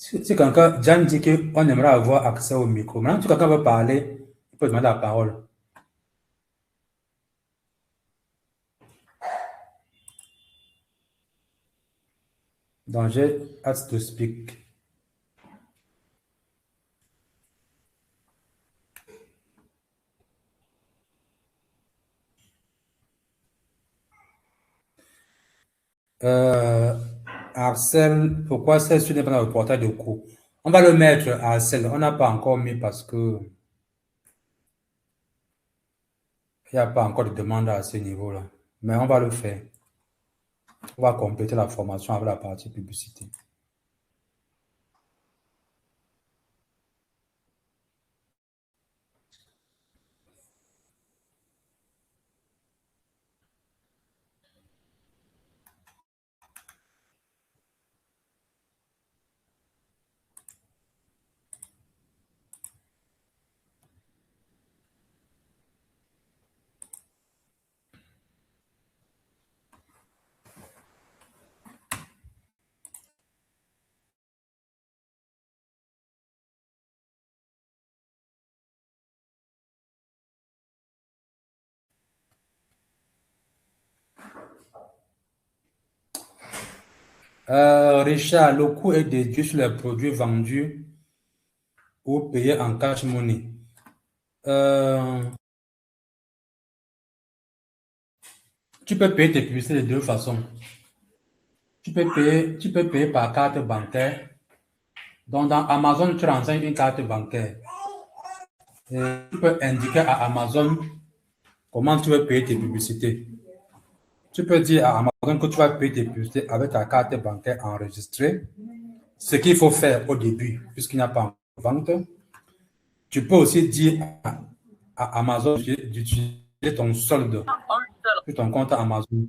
A: Si quelqu'un, Jan dit qu'on aimerait avoir accès au micro. Maintenant, si quelqu'un veut parler, il peut demander la parole. Donc, j'ai hâte to speak. Arcel, pourquoi celle-ci n'est pas dans le portail de cours? On va le mettre à Arcel. On n'a pas encore mis parce que il n'y a pas encore de demande à ce niveau-là. Mais on va le faire. On va compléter la formation avec la partie publicité. Richard, le coût est déduit sur les produits vendus ou payés en cash money. Tu peux payer tes publicités de deux façons. Tu peux payer par carte bancaire. Donc, dans Amazon, tu renseignes une carte bancaire. Et tu peux indiquer à Amazon comment tu veux payer tes publicités. Tu peux dire à Amazon que tu vas payer tes publicités avec ta carte bancaire enregistrée. Ce qu'il faut faire au début, puisqu'il n'y a pas de vente. Tu peux aussi dire à Amazon d'utiliser ton solde sur ton compte Amazon.